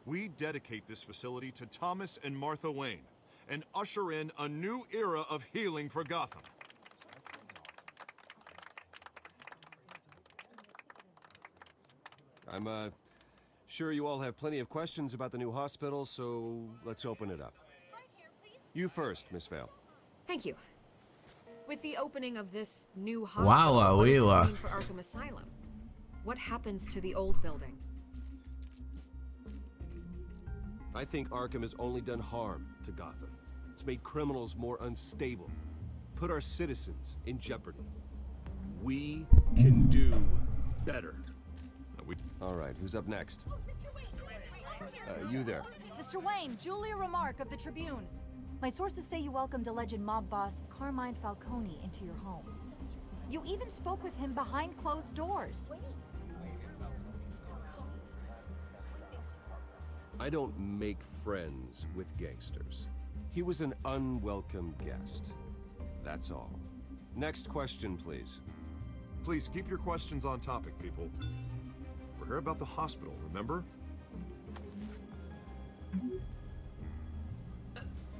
we dedicate this facility to Thomas and Martha Wayne and usher in a new era of healing for Gotham. I'm sure you all have plenty of questions about the new hospital, so let's open it up. You first, Miss Vale. Thank you. With the opening of this new hospital, what does this mean for Arkham Asylum? What happens to the old building? I think Arkham has only done harm to Gotham. It's made criminals more unstable, put our citizens in jeopardy. We can do better. All right, who's up next? You there. Mr. Wayne, Julia Remark of the Tribune. My sources say you welcomed alleged mob boss Carmine Falcone into your home. You even spoke with him behind closed doors. I don't make friends with gangsters. He was an unwelcome guest. That's all. Next question, please. Please keep your questions on topic, people. We're here about the hospital, remember?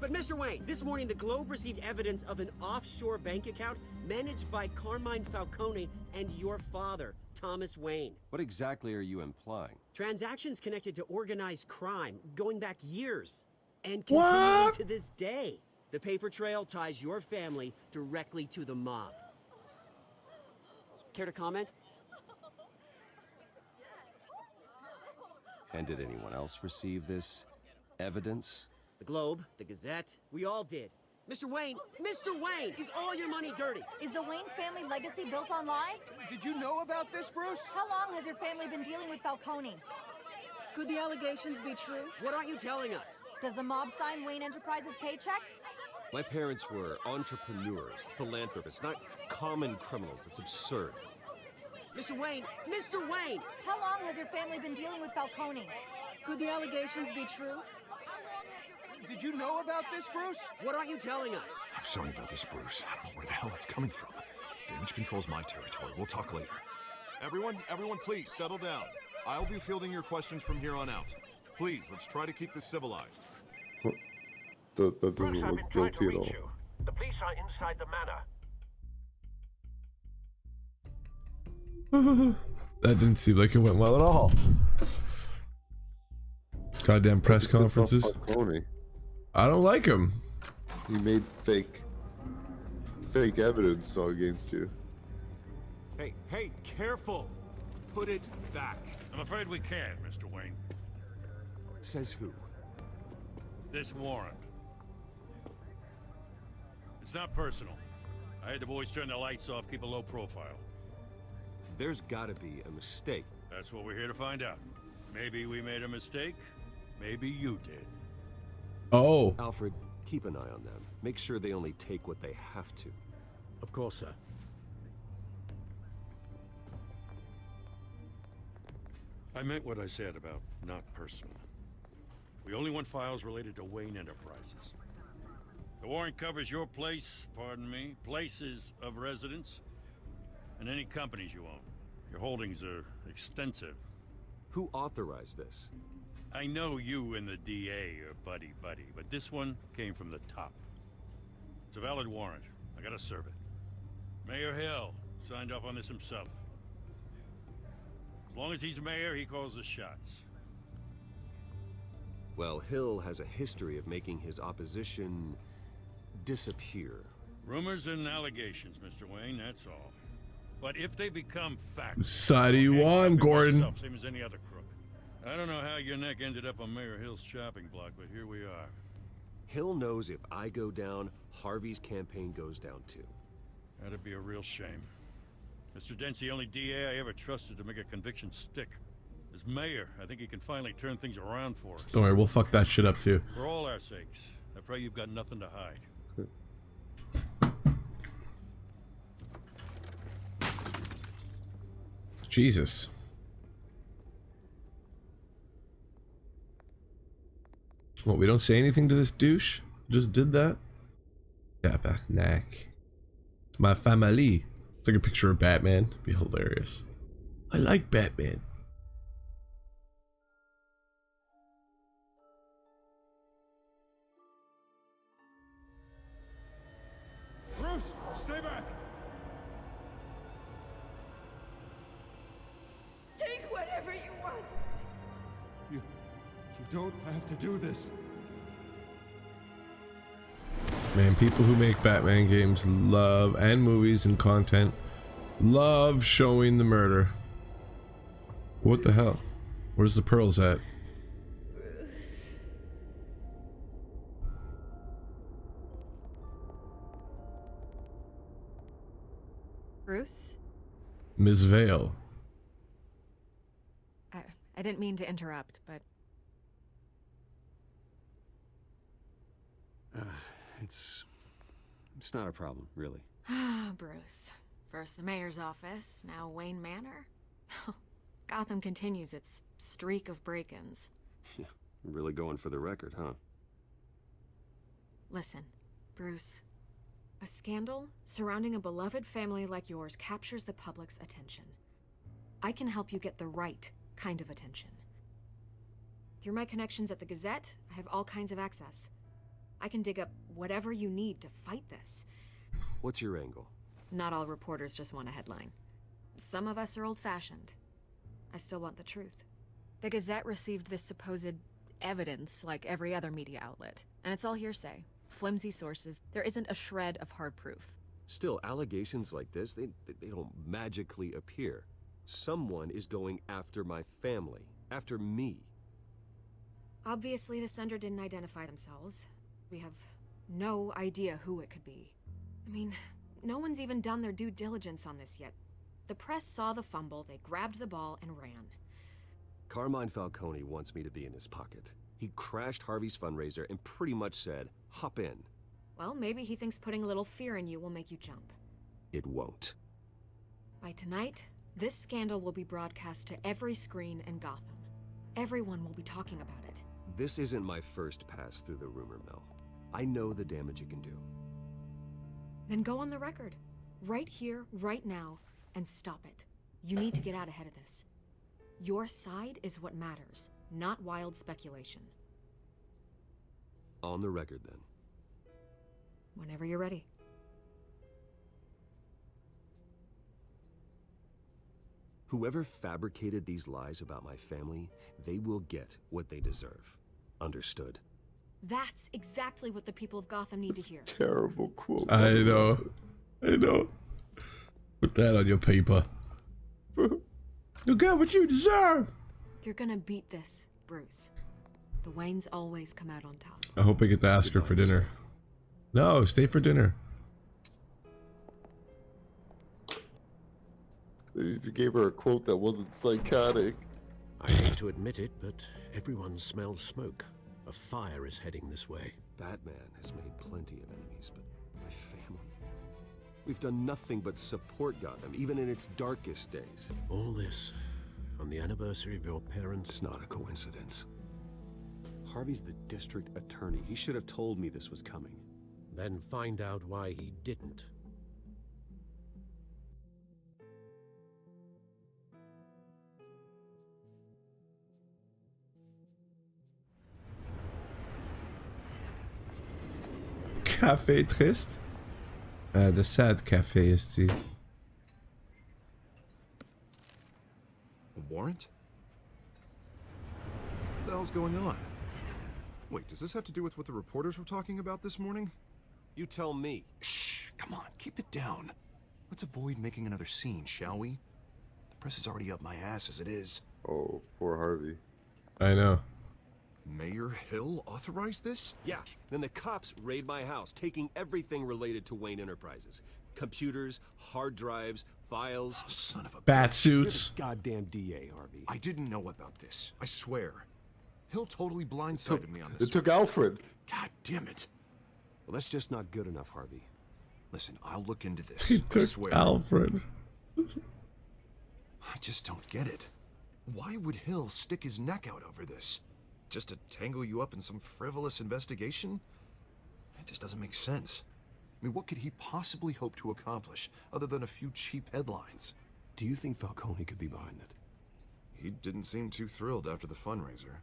But Mr. Wayne, this morning the Globe received evidence of an offshore bank account managed by Carmine Falcone and your father, Thomas Wayne. What exactly are you implying? Transactions connected to organized crime going back years and continuing to this day. The paper trail ties your family directly to the mob. Care to comment? And did anyone else receive this evidence? The Globe, the Gazette, we all did. Mr. Wayne, is all your money dirty? Is the Wayne family legacy built on lies? Did you know about this, Bruce? How long has your family been dealing with Falcone? Could the allegations be true? What aren't you telling us? Does the mob sign Wayne Enterprises paychecks? My parents were entrepreneurs, philanthropists, not common criminals. It's absurd. Mr. Wayne! How long has your family been dealing with Falcone? Could the allegations be true? Did you know about this, Bruce? What aren't you telling us? I'm sorry about this, Bruce. I don't know where the hell it's coming from. Damage control's my territory. We'll talk later. Everyone, please settle down. I'll be fielding your questions from here on out. Please, let's try to keep this civilized. That doesn't look guilty at all. The police are inside the manor. That didn't seem like it went well at all. Goddamn press conferences. I don't like him. He made fake evidence against you. Hey, careful! Put it back. I'm afraid we can't, Mr. Wayne. Says who? This warrant. It's not personal. I had the boys turn the lights off, keep a low profile. There's gotta be a mistake. That's what we're here to find out. Maybe we made a mistake. Maybe you did. Oh. Alfred, keep an eye on them. Make sure they only take what they have to. Of course, sir. I meant what I said about not personal. We only want files related to Wayne Enterprises. The warrant covers your place, pardon me, places of residence, and any companies you own. Your holdings are extensive. Who authorized this? I know you and the DA are buddy-buddy, but this one came from the top. It's a valid warrant. I gotta serve it. Mayor Hill signed off on this himself. As long as he's mayor, he calls the shots. Well, Hill has a history of making his opposition disappear. Rumors and allegations, Mr. Wayne, that's all. But if they become fact, Side do you on, Gordon? myself, same as any other crook. I don't know how your neck ended up on Mayor Hill's chopping block, but here we are. Hill knows if I go down, Harvey's campaign goes down too. That'd be a real shame. Mr. Dent's the only DA I ever trusted to make a conviction stick. As mayor, I think he can finally turn things around for us. Don't worry, we'll fuck that shit up too. For all our sakes, I pray you've got nothing to hide. Jesus. What, we don't say anything to this douche? Just did that? Tabarnak. It's my family. It's like a picture of Batman. It'd be hilarious. I like Batman. Bruce, stay back! Take whatever you want. You don't have to do this. Man, people who make Batman games love, and movies and content, love showing the murder. What the hell? Where's the pearls at? Bruce? Ms. Vale. I didn't mean to interrupt, but... It's not a problem, really. Ah, Bruce. First the mayor's office, now Wayne Manor. Gotham continues its streak of break-ins. Yeah, really going for the record, huh? Listen, Bruce. A scandal surrounding a beloved family like yours captures the public's attention. I can help you get the right kind of attention. Through my connections at the Gazette, I have all kinds of access. I can dig up whatever you need to fight this. What's your angle? Not all reporters just want a headline. Some of us are old-fashioned. I still want the truth. The Gazette received this supposed evidence like every other media outlet, and it's all hearsay. Flimsy sources. There isn't a shred of hard proof. Still, allegations like this, they don't magically appear. Someone is going after my family, after me. Obviously, the sender didn't identify themselves. We have no idea who it could be. I mean, no one's even done their due diligence on this yet. The press saw the fumble, they grabbed the ball and ran. Carmine Falcone wants me to be in his pocket. He crashed Harvey's fundraiser and pretty much said, hop in. Well, maybe he thinks putting a little fear in you will make you jump. It won't. By tonight, this scandal will be broadcast to every screen in Gotham. Everyone will be talking about it. This isn't my first pass through the rumor mill. I know the damage it can do. Then go on the record. Right here, right now, and stop it. You need to get out ahead of this. Your side is what matters, not wild speculation. On the record, then. Whenever you're ready. Whoever fabricated these lies about my family, they will get what they deserve. Understood? That's exactly what the people of Gotham need to hear. Terrible quote. I know. Put that on your paper. You got what you deserve. You're gonna beat this, Bruce. The Waynes always come out on top. I hope I get to ask her for dinner. No, stay for dinner. If you gave her a quote that wasn't psychotic. I hate to admit it, but everyone smells smoke. A fire is heading this way. Batman has made plenty of enemies, but my family... We've done nothing but support Gotham, even in its darkest days. All this on the anniversary of your parents' It's not a coincidence. Harvey's the district attorney. He should have told me this was coming. Then find out why he didn't. Café triste. The sad cafe is the. A warrant? What the hell's going on? Wait, does this have to do with what the reporters were talking about this morning? You tell me. Shh, come on, keep it down. Let's avoid making another scene, shall we? The press is already up my ass as it is. Oh, poor Harvey. I know. Mayor Hill authorized this? Yeah, then the cops raid my house, taking everything related to Wayne Enterprises. Computers, hard drives, files. Oh, son of a... Bat suits. You're the goddamn DA, Harvey. I didn't know about this. I swear. Hill totally blindsided me on this. It took Alfred. God damn it. Well, that's just not good enough, Harvey. Listen, I'll look into this. He I took swear. Alfred. I just don't get it. Why would Hill stick his neck out over this? Just to tangle you up in some frivolous investigation? It just doesn't make sense. I mean, what could he possibly hope to accomplish other than a few cheap headlines? Do you think Falcone could be behind it? He didn't seem too thrilled after the fundraiser.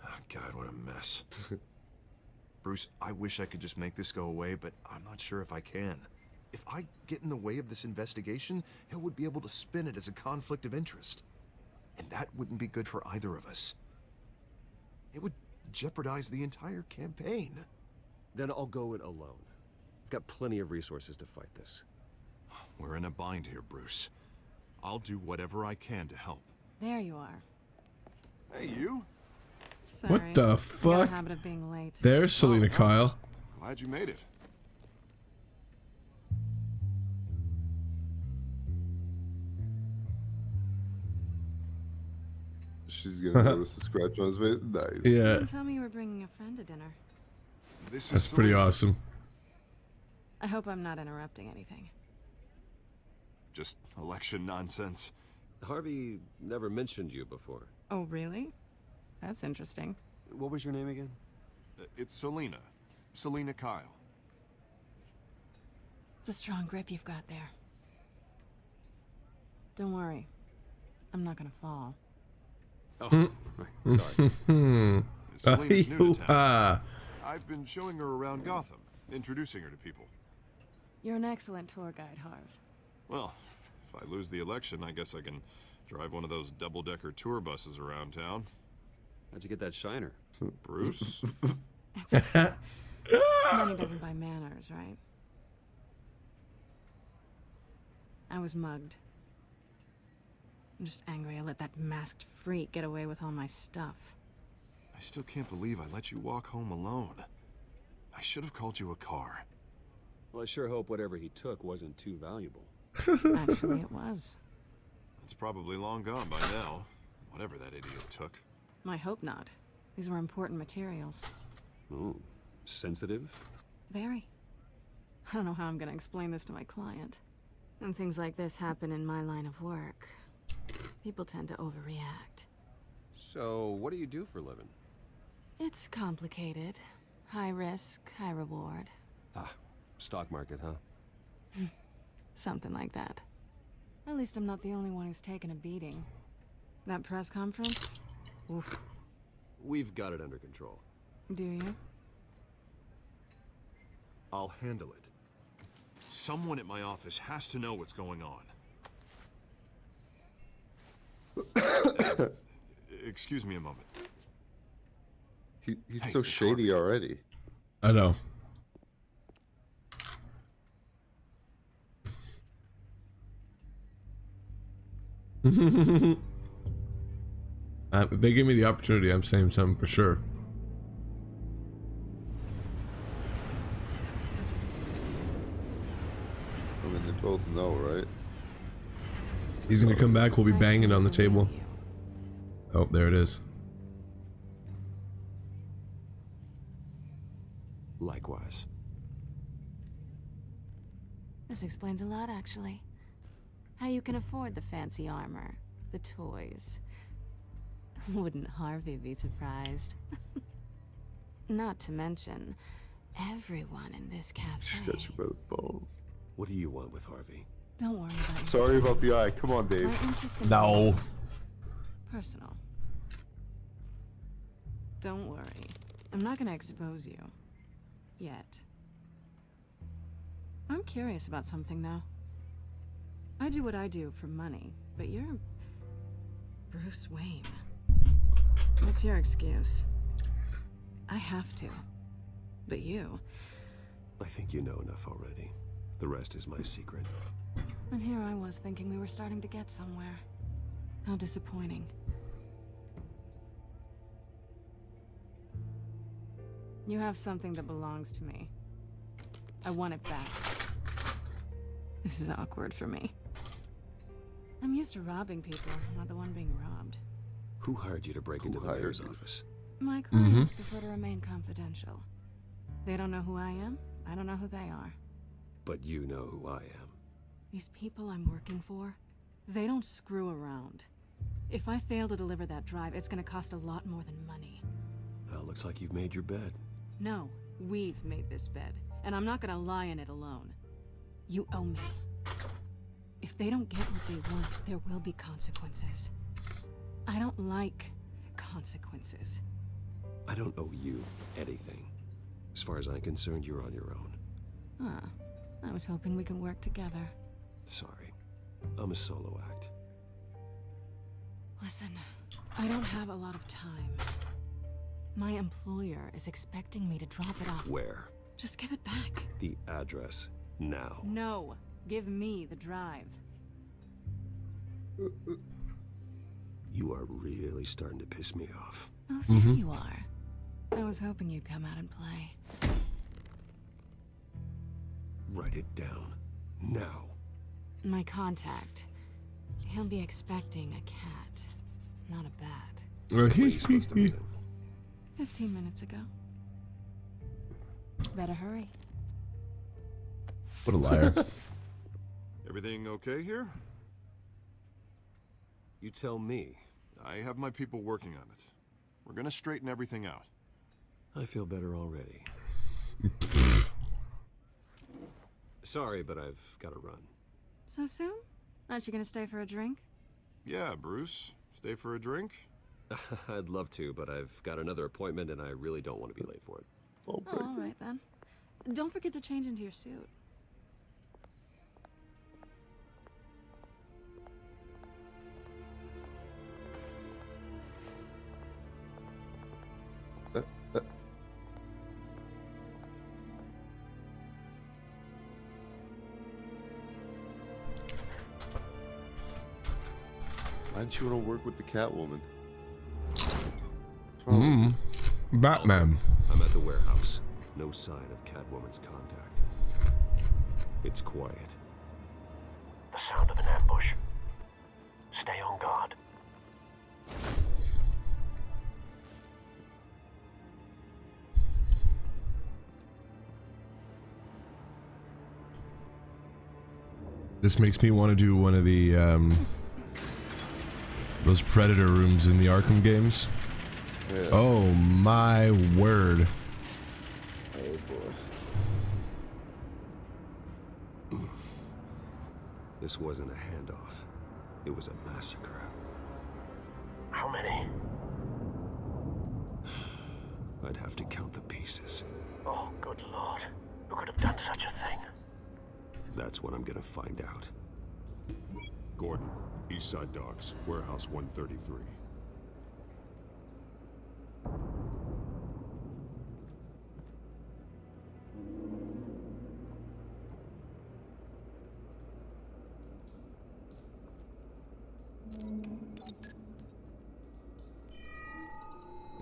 Oh, God, what a mess. Bruce, I wish I could just make this go away, but I'm not sure if I can. If I get in the way of this investigation, Hill would be able to spin it as a conflict of interest. And that wouldn't be good for either of us. It would jeopardize the entire campaign. Then I'll go it alone. I've got plenty of resources to fight this. We're in a bind here, Bruce. I'll do whatever I can to help. There you are. Hey, you. Sorry. What the I got a fuck? habit of being late. There's Selena Kyle. Glad you made it. She's gonna notice a scratch on his face. Nice. Yeah. You didn't tell me you were bringing a friend to dinner. This That's is pretty Selena. awesome. I hope I'm not interrupting anything. Just election nonsense. Harvey never mentioned you before. Oh, really? That's interesting. What was your name again? It's Selena. Selena Kyle. It's a strong grip you've got there. Don't worry. I'm not gonna fall. Oh, right, sorry. Selena's new to town. Ah. I've been showing her around Gotham, introducing her to people. You're an excellent tour guide, Harv. Well, if I lose the election, I guess I can drive one of those double-decker tour buses around town. How'd you get that shiner? Bruce? Money doesn't buy manners, right? I was mugged. I'm just angry I let that masked freak get away with all my stuff. I still can't believe I let you walk home alone. I should have called you a car. Well, I sure hope whatever he took wasn't too valuable. Actually, it was. It's probably long gone by now, whatever that idiot took. I hope not. These were important materials. Ooh, sensitive? Very. I don't know how I'm gonna explain this to my client. And things like this happen in my line of work. People tend to overreact. So, what do you do for a living? It's complicated. High risk, high reward. Ah, stock market, huh? Something like that. At least I'm not the only one who's taken a beating. That press conference? Oof. We've got it under control. Do you? I'll handle it. Someone at my office has to know what's going on. Excuse me a moment. He's Hey, so it's shady already. I know. If they give me the opportunity, I'm saying something for sure. I mean, they both know, right? He's gonna come back, we'll be banging on the table. Oh, there it is. Likewise. This explains a lot, actually. How you can afford the fancy armor, the toys. Wouldn't Harvey be surprised? Not to mention, everyone in this cafe. She got you by the balls. What do you want with Harvey? Don't worry about it. Sorry about the eye. Come on, Dave. My interest in No. this is personal. Don't worry. I'm not gonna expose you. Yet. I'm curious about something, though. I do what I do for money, but you're Bruce Wayne. What's your excuse? I have to. But you... I think you know enough already. The rest is my secret. And here I was thinking we were starting to get somewhere. How disappointing. You have something that belongs to me. I want it back. This is awkward for me. I'm used to robbing people, not the one being robbed. Who hired you to break into the mayor's office? My clients prefer to remain confidential. They don't know who I am, I don't know who they are. But you know who I am. These people I'm working for, they don't screw around. If I fail to deliver that drive, it's gonna cost a lot more than money. Well, looks like you've made your bed. No, we've made this bed, and I'm not gonna lie in it alone. You owe me. If they don't get what they want, there will be consequences. I don't like consequences. I don't owe you anything. As far as I'm concerned, you're on your own. Huh. I was hoping we could work together. Sorry. I'm a solo act. Listen, I don't have a lot of time. My employer is expecting me to drop it off. Where? Just give it back. The address. Now. No. Give me the drive. You are really starting to piss me off. Oh, there you are. I was hoping you'd come out and play. Write it down. Now. My contact. He'll be expecting a cat, not a bat. When are you supposed to meet him? 15 minutes ago. Better hurry. What a liar. Everything okay here? You tell me. I have my people working on it. We're gonna straighten everything out. I feel better already. Sorry, but I've got to run. So soon? Aren't you gonna stay for a drink? Yeah, Bruce. Stay for a drink? I'd love to, but I've got another appointment and I really don't want to be late for it. Oh, all right then. Don't forget to change into your suit. Why don't you want to work with the Catwoman? Batman. I'm at the warehouse. No sign of Catwoman's contact. It's quiet. The sound of an ambush. Stay on guard. This makes me want to do one of the those Predator rooms in the Arkham games. Yeah. Oh my word. Oh boy. This wasn't a handoff. It was a massacre. How many? I'd have to count the pieces. Oh, good lord. Who could have done such a thing? That's what I'm gonna find out. Gordon, Eastside Docks, Warehouse 133.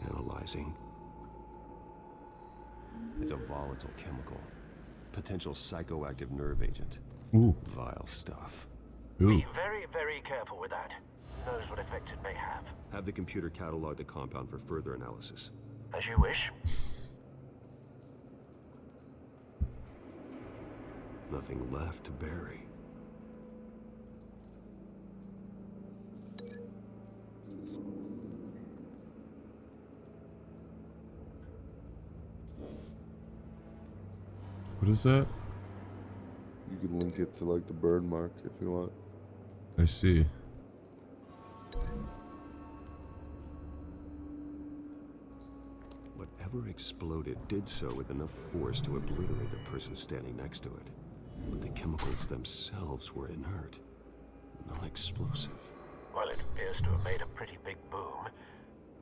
Analyzing. It's a volatile chemical. Potential psychoactive nerve agent. Ooh. Vile stuff. Ooh. Be very, very careful with that. Who knows what effect it may have. Have the computer catalog the compound for further analysis. As you wish. Nothing left to bury. What is that? You can link it to like the bird mark if you want. I see. Whatever exploded did so with enough force to obliterate the person standing next to it. But the chemicals themselves were inert, non-explosive. Well, it appears to have made a pretty big boom.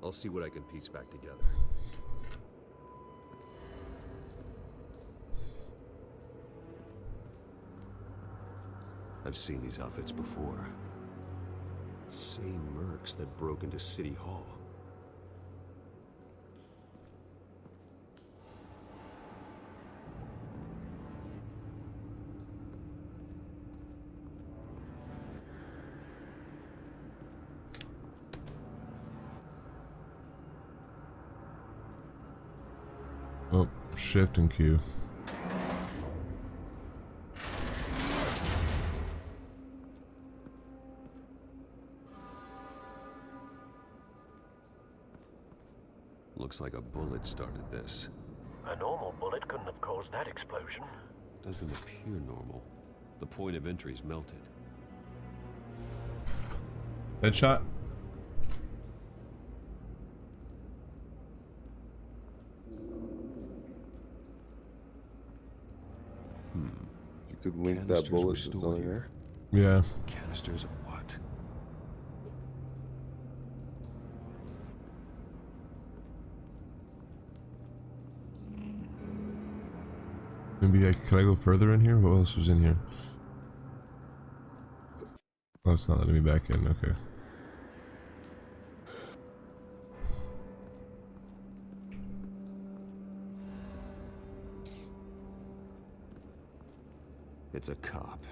I'll see what I can piece back together. I've seen these outfits before. Same mercs that broke into City Hall. Oh, shift and Q. Looks like a bullet started this. A normal bullet couldn't have caused that explosion. Doesn't appear normal. The point of entry's melted. Headshot. You could link Canisters that bullet were to stored something here. there. Yeah. Canisters of what? Maybe can I go further in here? What else was in here? Oh, it's not letting me back in. Okay. It's a cop.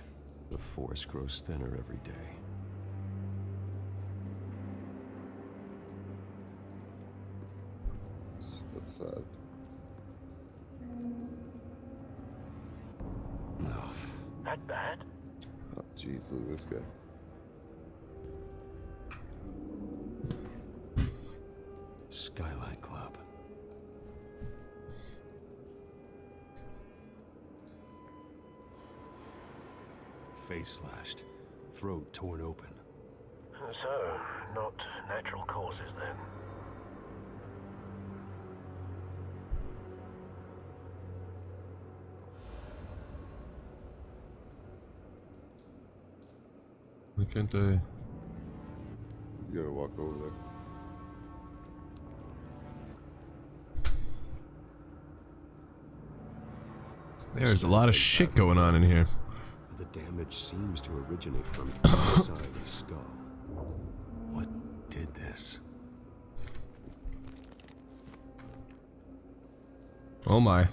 The force grows thinner every day. That's sad. No. That bad? Oh, jeez, look at this guy. Skyline Club. Face slashed, throat torn open. So, not natural causes then. Why can't I? You gotta walk over there. There's a lot of shit going on in here. The damage seems to originate from inside the skull. What did this? Oh my.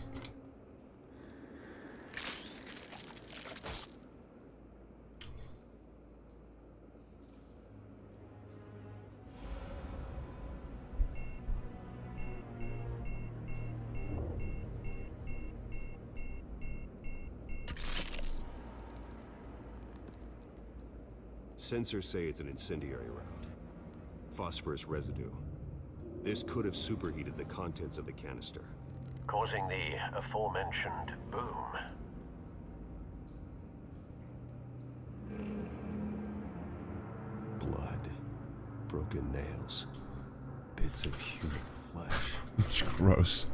Sensors say it's an incendiary round. Phosphorus residue. This could have superheated the contents of the canister, Causing the aforementioned boom. blood, broken nails, bits of human flesh. It's gross.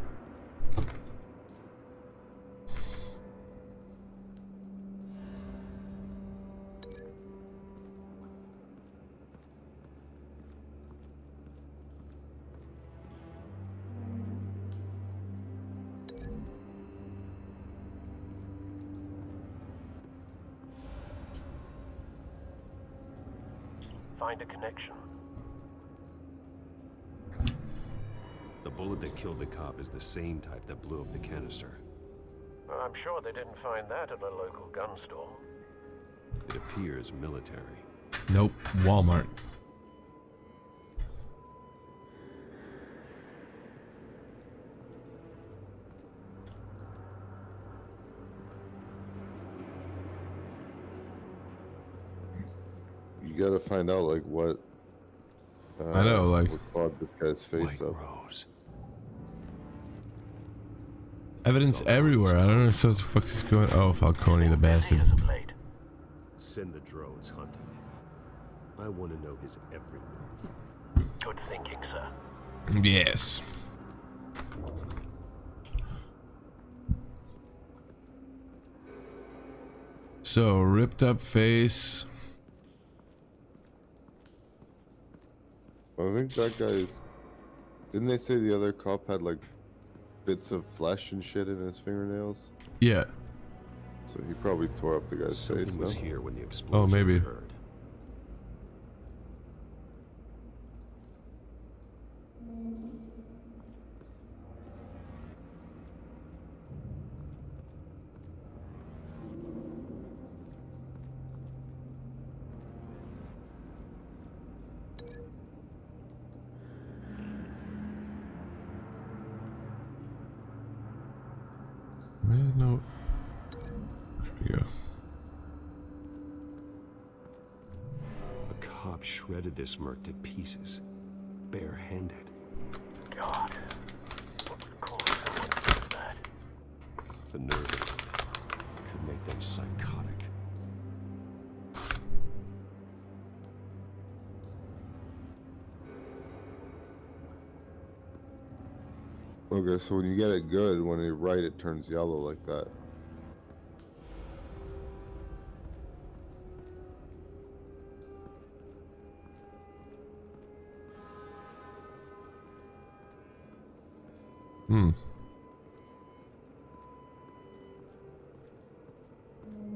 Find a connection. The bullet that killed the cop is the same type that blew up the canister. I'm sure they didn't find that at a local gun store. It appears military. Nope, Walmart. You gotta find out like what. I know, like what clawed this guy's face up. evidence everywhere. I don't understand what the fuck is going. Oh, Falcone, the bastard. Send the drones hunting. I want to know his every move. Good thinking, sir. Yes. So, ripped up face. I think that guy's. Didn't they say the other cop had like bits of flesh and shit in his fingernails? Yeah. So he probably tore up the guy's Something face. was No? here when the explosion Oh, maybe. occurred. No. There we go. A cop shredded this merc to pieces, barehanded. God. What would cause someone to do that? The nerve of it could make them psychotic. Okay, so when you get it good, when you write it turns yellow like that.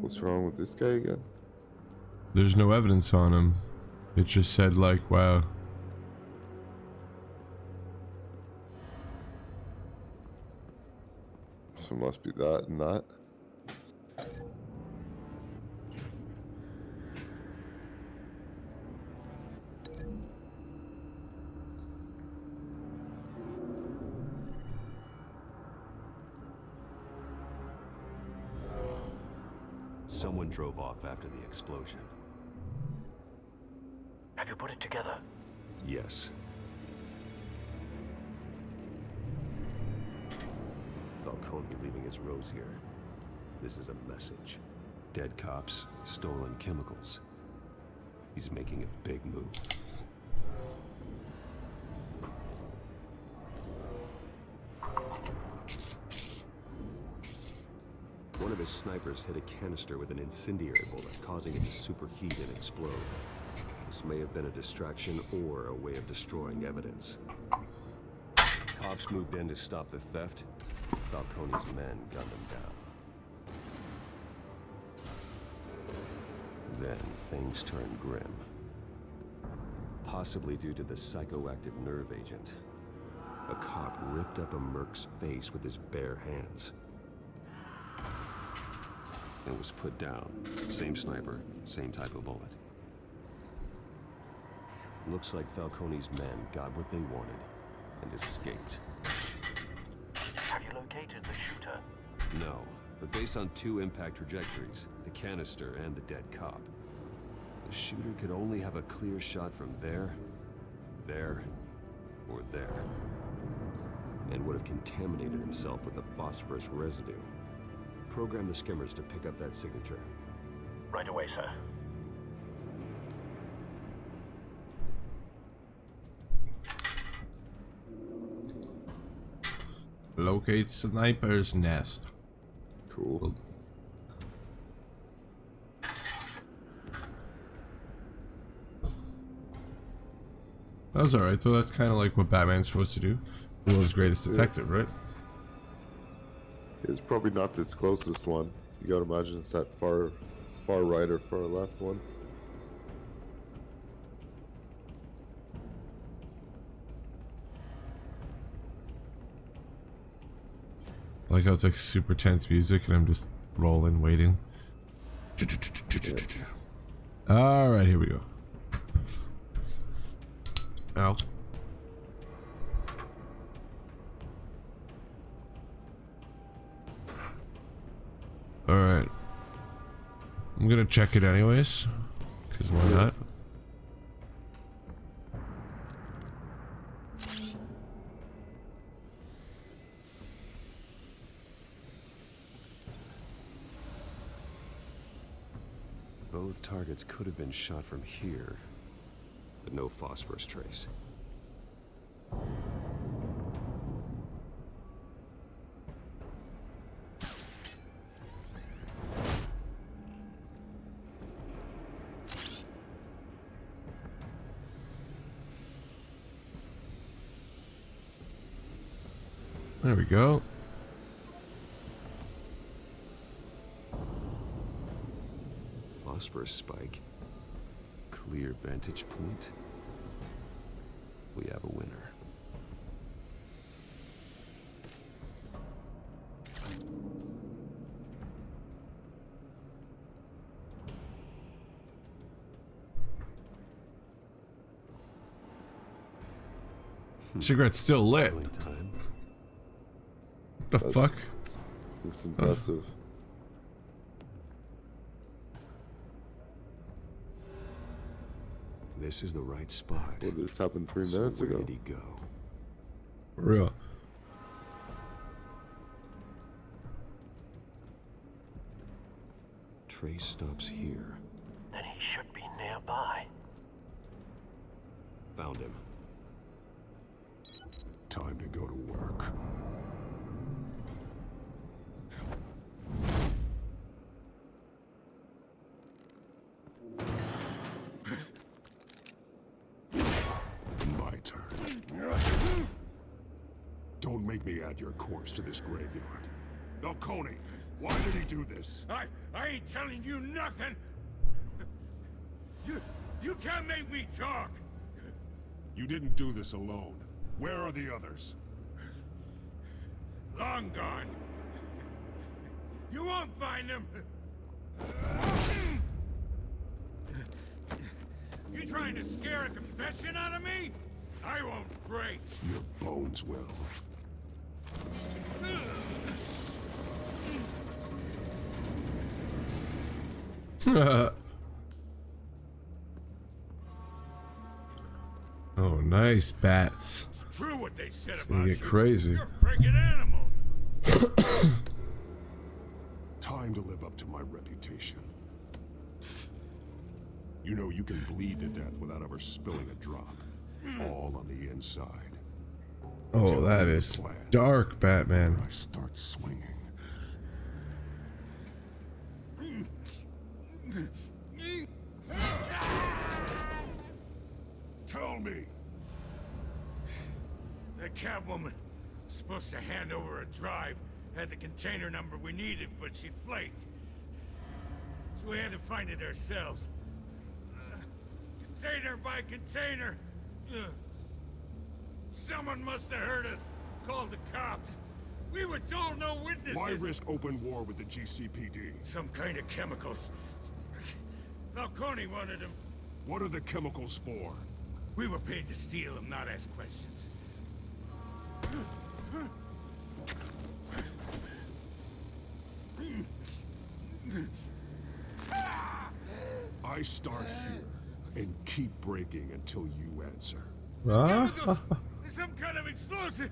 What's wrong with this guy again? There's no evidence on him. It just said like, wow. So it must be that and that. Someone drove off after the explosion. Have you put it together? Yes. Falcone leaving his rose here. This is a message. Dead cops, stolen chemicals. He's making a big move. One of his snipers hit a canister with an incendiary bullet, causing it to superheat and explode. This may have been a distraction or a way of destroying evidence. Cops moved in to stop the theft. Falcone's men gunned him down. Then things turned grim. Possibly due to the psychoactive nerve agent. A cop ripped up a merc's face with his bare hands. And was put down. Same sniper, same type of bullet. Looks like Falcone's men got what they wanted and escaped. Have you located the shooter? No, but based on two impact trajectories, the canister and the dead cop, the shooter could only have a clear shot from there, or there, and would have contaminated himself with the phosphorus residue. Program the skimmers to pick up that signature. Right away, sir. Locate sniper's nest. Cool. That was alright, so that's kind of like what Batman's supposed to do. The world's greatest detective, right? It's probably not this closest one. You gotta imagine it's that far right or far left one. I like how it's like super tense music and I'm just rolling, waiting. All right, here we go. Ow. All right. I'm gonna check it anyways, because why not? Both targets could have been shot from here, but no phosphorus trace. There we go. Phosphorus spike. Clear vantage point. We have a winner. Cigarette's still lit. Time. What the fuck? It's impressive. This is the right spot. Well, this happened 3 So minutes where ago. did he go? For real. Trace stops here. Then he should be nearby. Found him. Time to go to work. My turn. Don't make me add your corpse to this graveyard. Falcone, why did he do this? I ain't telling you nothing. You can't make me talk. You didn't do this alone. Where are the others? Long gone. You won't find them. You trying to scare a confession out of me? I won't break. Your bones will. Oh, nice bats. It's true what they said It's about gonna you. get crazy. You're a friggin' animal. Time to live up to my reputation. You know you can bleed to death without ever spilling a drop. All on the inside. Oh, that is dark, Batman. I start swinging. Tell me. The Catwoman was supposed to hand over a drive, had the container number we needed, but she flaked. So we had to find it ourselves. Container by container. Someone must have heard us, called the cops. We were told no witnesses. Why risk open war with the GCPD? Some kind of chemicals. Falcone wanted them. What are the chemicals for? We were paid to steal them, not ask questions. I start here and keep breaking until you answer. Chemicals! There's some kind of explosive!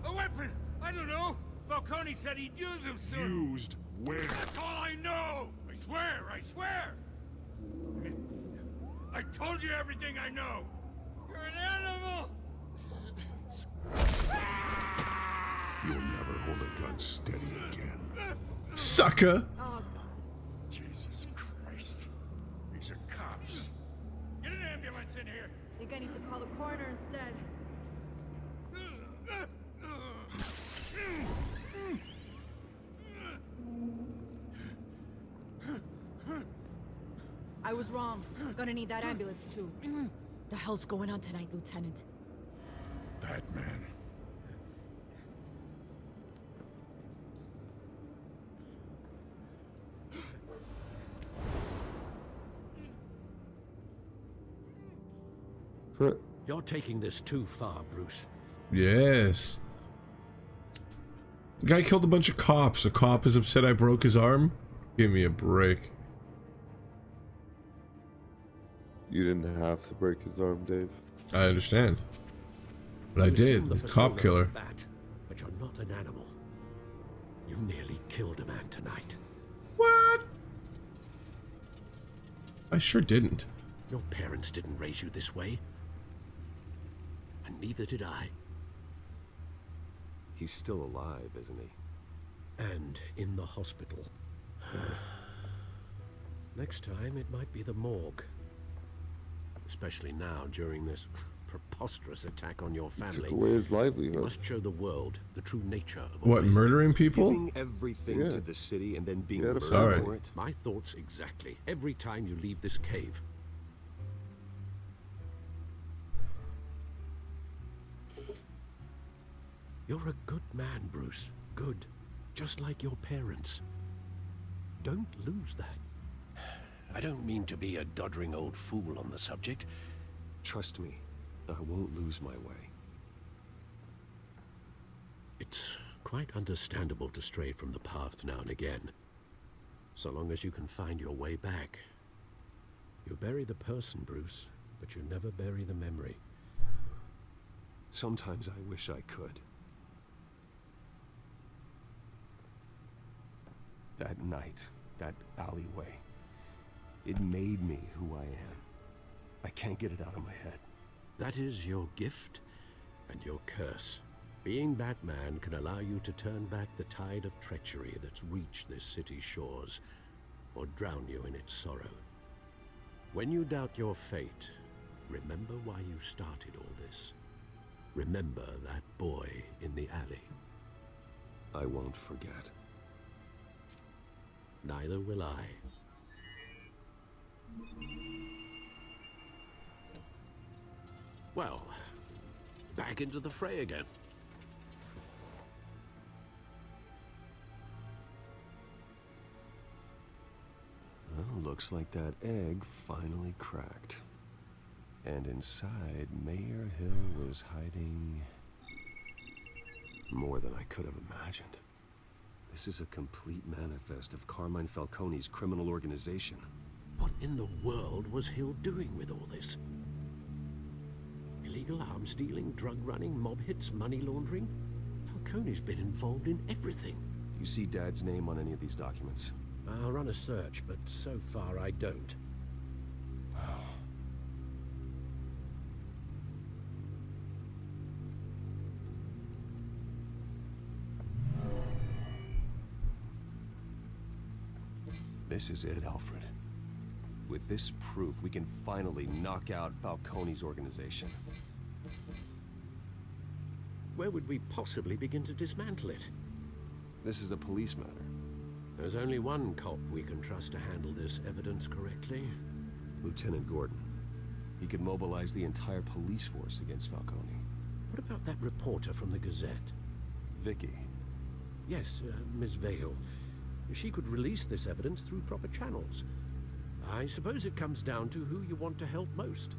A weapon! I don't know! Falcone said he'd use them soon! Used where? That's all I know! I swear! I swear! I told you everything I know! You're an animal! You'll never hold a gun steady again. Sucker! Oh, Jesus Christ. These are cops. get an ambulance in here! I think I need to call the coroner instead. I was wrong. Gonna need that ambulance too. The hell's going on tonight, Lieutenant? Batman. You're taking this too far, Bruce. Yes. The guy killed a bunch of cops. A cop is upset I broke his arm? Give me a break. You didn't have to break his arm, Dave. I understand. But I did. He's a cop killer. Bat, but you're not an animal. You nearly killed a man tonight. What? I sure didn't. Your parents didn't raise you this way. And neither did I. He's still alive, isn't he? And in the hospital. Next time, it might be the morgue. Especially now, during this preposterous attack on your family. Took away his livelihood. You must show the world the true nature of what, murdering people? Giving everything to the city and then being murdered Sorry. for it? My thoughts exactly. Every time you leave this cave. You're a good man, Bruce. Good. Just like your parents. Don't lose that. I don't mean to be a doddering old fool on the subject. Trust me, I won't lose my way. It's quite understandable to stray from the path now and again. So long as you can find your way back. You bury the person, Bruce, but you never bury the memory. Sometimes I wish I could. That night, that alleyway, it made me who I am. I can't get it out of my head. That is your gift and your curse. Being Batman can allow you to turn back the tide of treachery that's reached this city's shores, or drown you in its sorrow. When you doubt your fate, remember why you started all this. Remember that boy in the alley. I won't forget. Neither will I. Well, back into the fray again. Well, looks like that egg finally cracked. And inside, Mayor Hill was hiding more than I could have imagined. This is a complete manifest of Carmine Falcone's criminal organization. What in the world was Hill doing with all this? Illegal arms dealing, drug running, mob hits, money laundering? Falcone's been involved in everything. You see Dad's name on any of these documents? I'll run a search, but so far I don't. This is it, Alfred. With this proof, we can finally knock out Falcone's organization. Where would we possibly begin to dismantle it? This is a police matter. There's only one cop we can trust to handle this evidence correctly. Lieutenant Gordon. He could mobilize the entire police force against Falcone. What about that reporter from the Gazette? Vicky. Yes, Miss Vale. She could release this evidence through proper channels. I suppose it comes down to who you want to help most.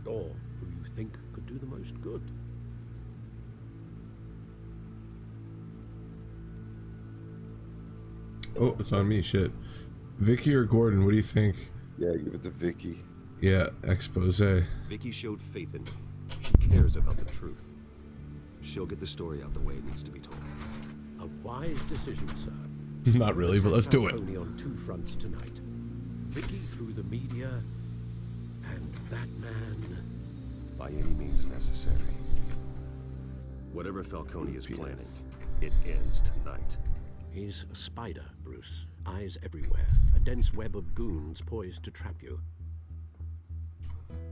Or who you think could do the most good. Oh, it's on me, shit. Vicky or Gordon, what do you think? Yeah, give it to Vicky. Yeah, expose. Vicky showed faith in me. She cares about the truth. She'll get the story out the way it needs to be told. A wise decision, sir. Not really, but let's do it. Only on two fronts tonight. Vicky through the media, and Batman. By any means necessary. Whatever Falcone is planning, it ends tonight. He's a spider, Bruce. Eyes everywhere. A dense web of goons poised to trap you.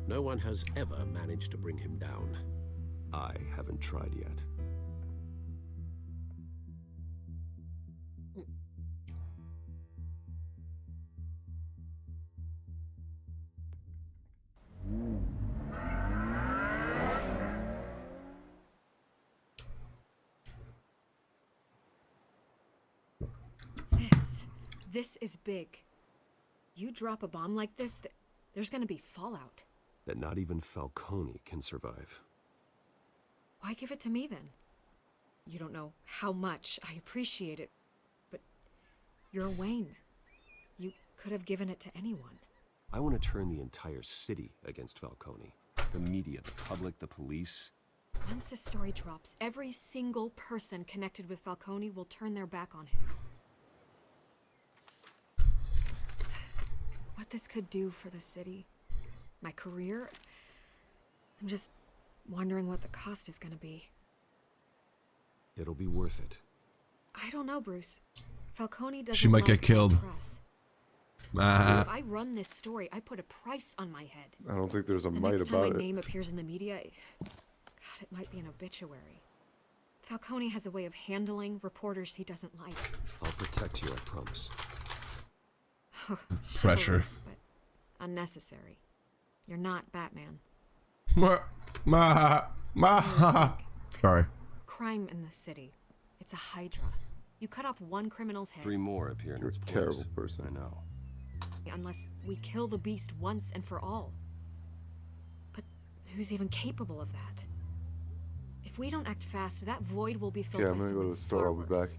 No one has ever managed to bring him down. I haven't tried yet. This is big. You drop a bomb like this, there's gonna be fallout. that not even Falcone can survive. Why give it to me then? You don't know how much I appreciate it, but you're Wayne. You could have given it to anyone. I want to turn the entire city against Falcone. The media, the public, the police. Once this story drops, every single person connected with Falcone will turn their back on him. What this could do for the city, my career, I'm just wondering what the cost is gonna be. It'll be worth it. I don't know, Bruce. Falcone doesn't. She might like get killed. press. If Ah. I run this story, I put a price on my head. I don't think there's a The might next time about my it. name appears in the media, God, it might be an obituary. Falcone has a way of handling reporters he doesn't like. I'll protect you, I promise. Pressure. Chivalrous, but unnecessary. You're not Batman. Sorry. Crime in the city. It's a hydra. You cut off one criminal's head. 3 more appear in You're its a place. terrible person. I know. Unless we kill the beast once and for all. But who's even capable of that? If we don't act fast, that void will be filled Yeah, by I'm gonna go to someone the store. far I'll be back. worse.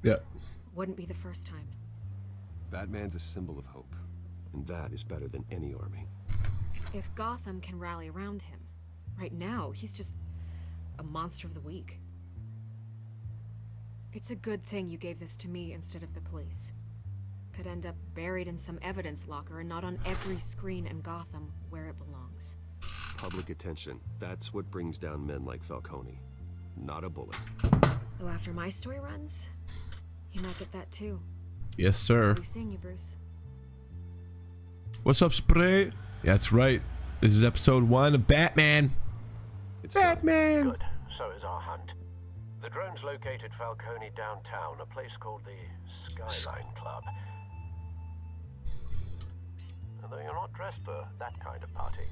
Yep. Wouldn't be the first time. Batman's a symbol of hope, and that is better than any army. If Gotham can rally around him, right now he's just a monster of the week. It's a good thing you gave this to me instead of the police. Could end up buried in some evidence locker and not on every screen in Gotham where it belongs. Public attention. That's what brings down men like Falcone. Not a bullet. Though after my story runs, you might get that too. Yes, sir. I'll be seeing you, Bruce. What's up, Spray? Yeah, that's right. This is episode 1 of Batman. Batman. Good. So is our hunt. The drones located Falcone downtown, a place called the Skyline Club. Although you're not dressed for that kind of party.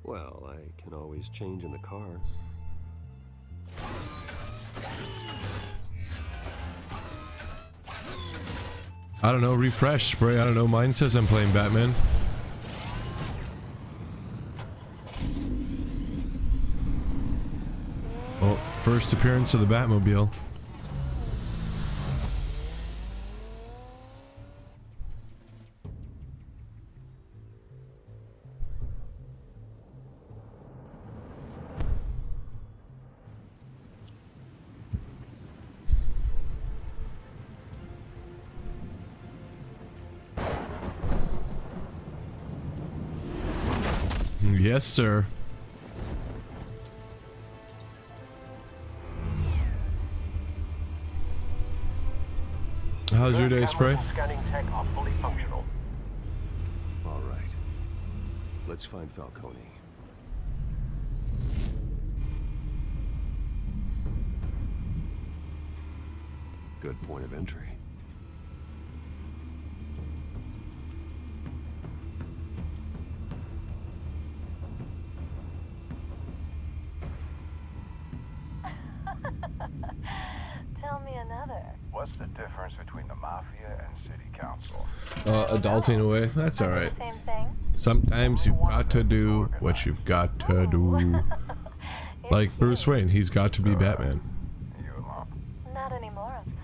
Well, I can always change in the car. I don't know, refresh, Spray. I don't know. Mine says I'm playing Batman. Oh, first appearance of the Batmobile. Yes, sir. How's your day, Spray? Scanning tech are fully functional. All right. Let's find Falcone. Good point of entry. Tell me another. What's the difference between the Mafia and City Council? Adulting away. That's alright. Same thing. Sometimes you've got to do what you've got to do. Like Bruce Wayne, he's got to be Batman. Not anymore, I'm not.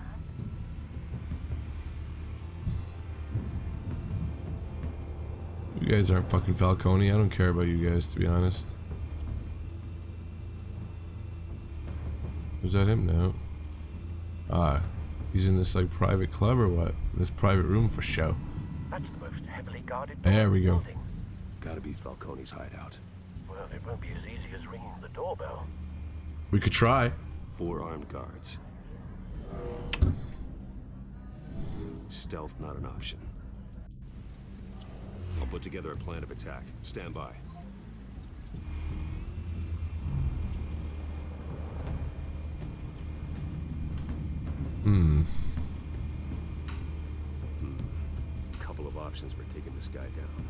You guys aren't fucking Falcone. I don't care about you guys, to be honest. Was that him? No. Ah, he's in this like private club or what? This private room for show. That's the most heavily guarded. There we go. Gotta be Falcone's hideout. Well, it won't be as easy as ringing the doorbell. We could try. 4 armed guards. Stealth not an option. I'll put together a plan of attack. Stand by. Couple of options for taking this guy down.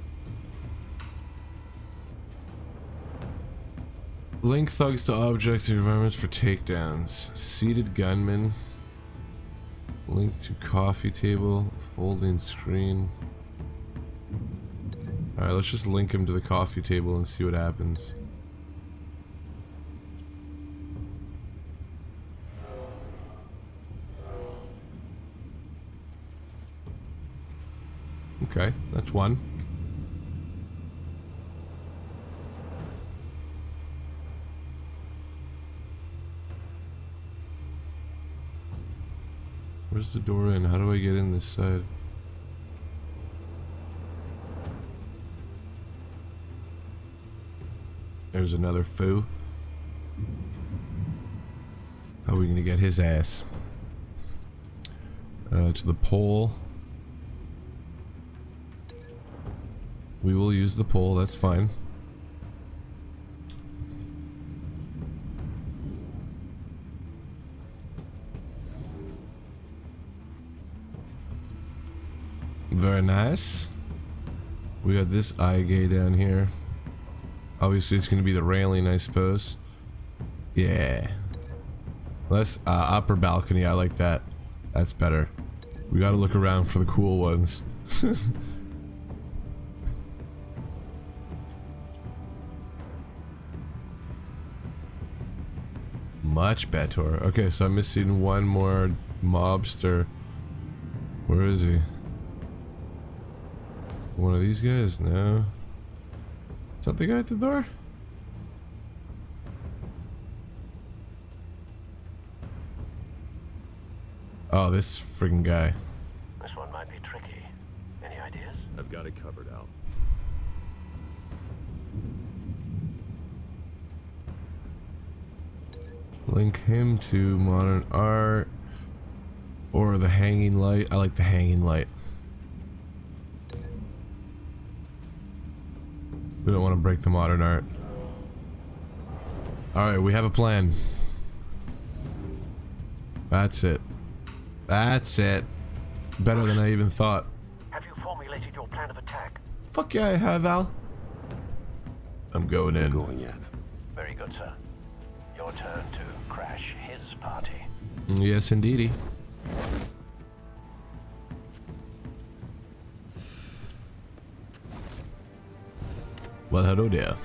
Link thugs to objects and environments for takedowns. Seated gunman. Link to coffee table. Folding screen. Alright, let's just link him to the coffee table and see what happens. Okay, that's one. Where's the door in? How do I get in this side? There's another foo. How are we gonna get his ass? To the pole. We will use the pole, that's fine. Very nice. We got this eye gay down here. Obviously it's gonna be the railing, I suppose. Yeah. Let's upper balcony, I like that. That's better. We gotta look around for the cool ones. Much better. Okay, so I'm missing one more mobster. Where is he? One of these guys? No. Is that the guy at the door? Oh, this friggin' guy. This one might be tricky. Any ideas? I've got it covered out. Link him to modern art or the hanging light. I like the hanging light. We don't want to break the modern art. Alright, we have a plan. That's it. That's it. It's better than I even thought. Have you formulated your plan of attack? Fuck yeah, I have, Al. I'm going in. Very good, sir. Your turn to crash his party. Yes, indeedy. Well, hello there.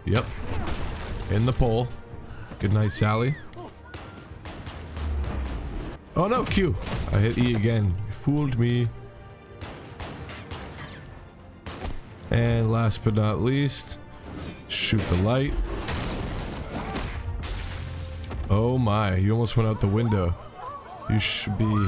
Yep. In the pole. Good night, Sally. Oh no, Q. I hit E again. You fooled me. And last but not least, shoot the light. Oh my, you almost went out the window. You should be...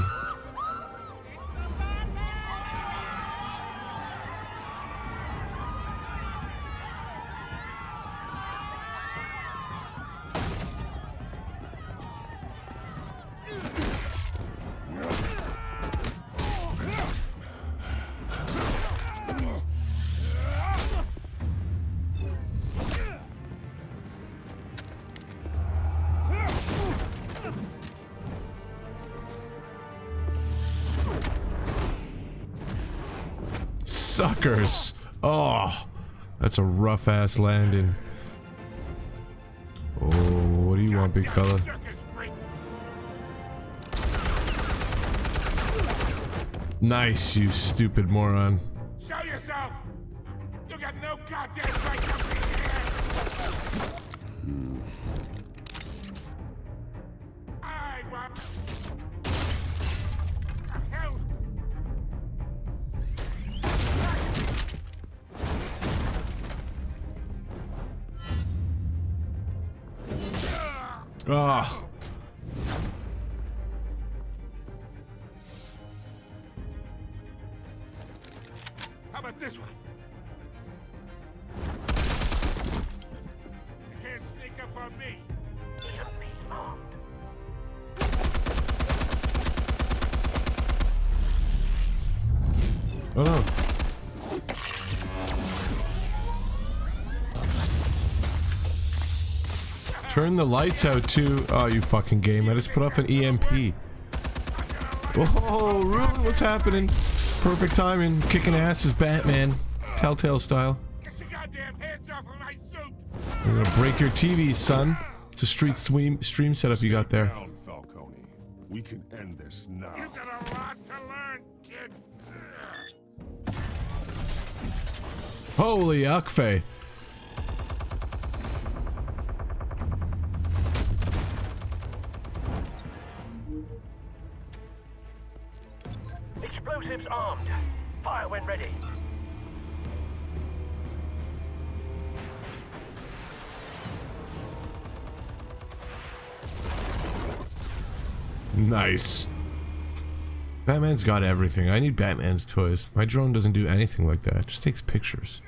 Suckers! Oh, that's a rough ass landing. Oh, what do you want, big fella? Nice, you stupid moron. Show yourself! You got no goddamn right to be here! I want... The hell? Ah. How about this one? You can't sneak up on me. Oh no. Turn the lights out too. Oh, you fucking game. I just put off an EMP. Whoa, Ruin, what's happening? Perfect timing. Kicking ass is Batman. Telltale style. I'm gonna break your TV, son. It's a stream setup you got there. We can end this now. You got a lot to learn, kid. Holy Akfe. Explosives armed. Fire when ready. Nice. Batman's got everything. I need Batman's toys. My drone doesn't do anything like that. It just takes pictures.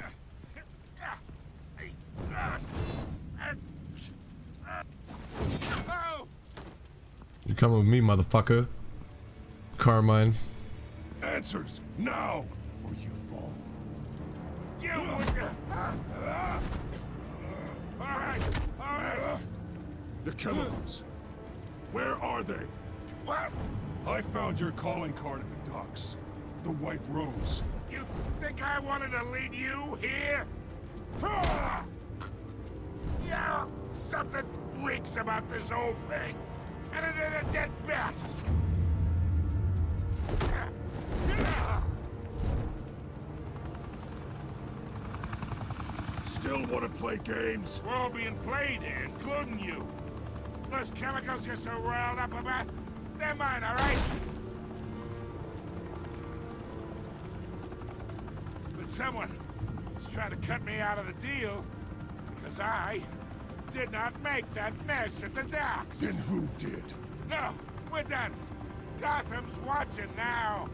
You coming with me, motherfucker. Carmine. Answers now, or you fall. The chemicals. Where are they? What? I found your calling card at the docks. The White Rose. You think I wanted to lead you here? Yeah, something reeks about this whole thing. And it is a dead bat. Still want to play games? We're all being played here, including you. Those chemicals you're so riled up about, they're mine, all right? But someone is trying to cut me out of the deal because I did not make that mess at the docks. Then who did? No, we're done. Gotham's watching now.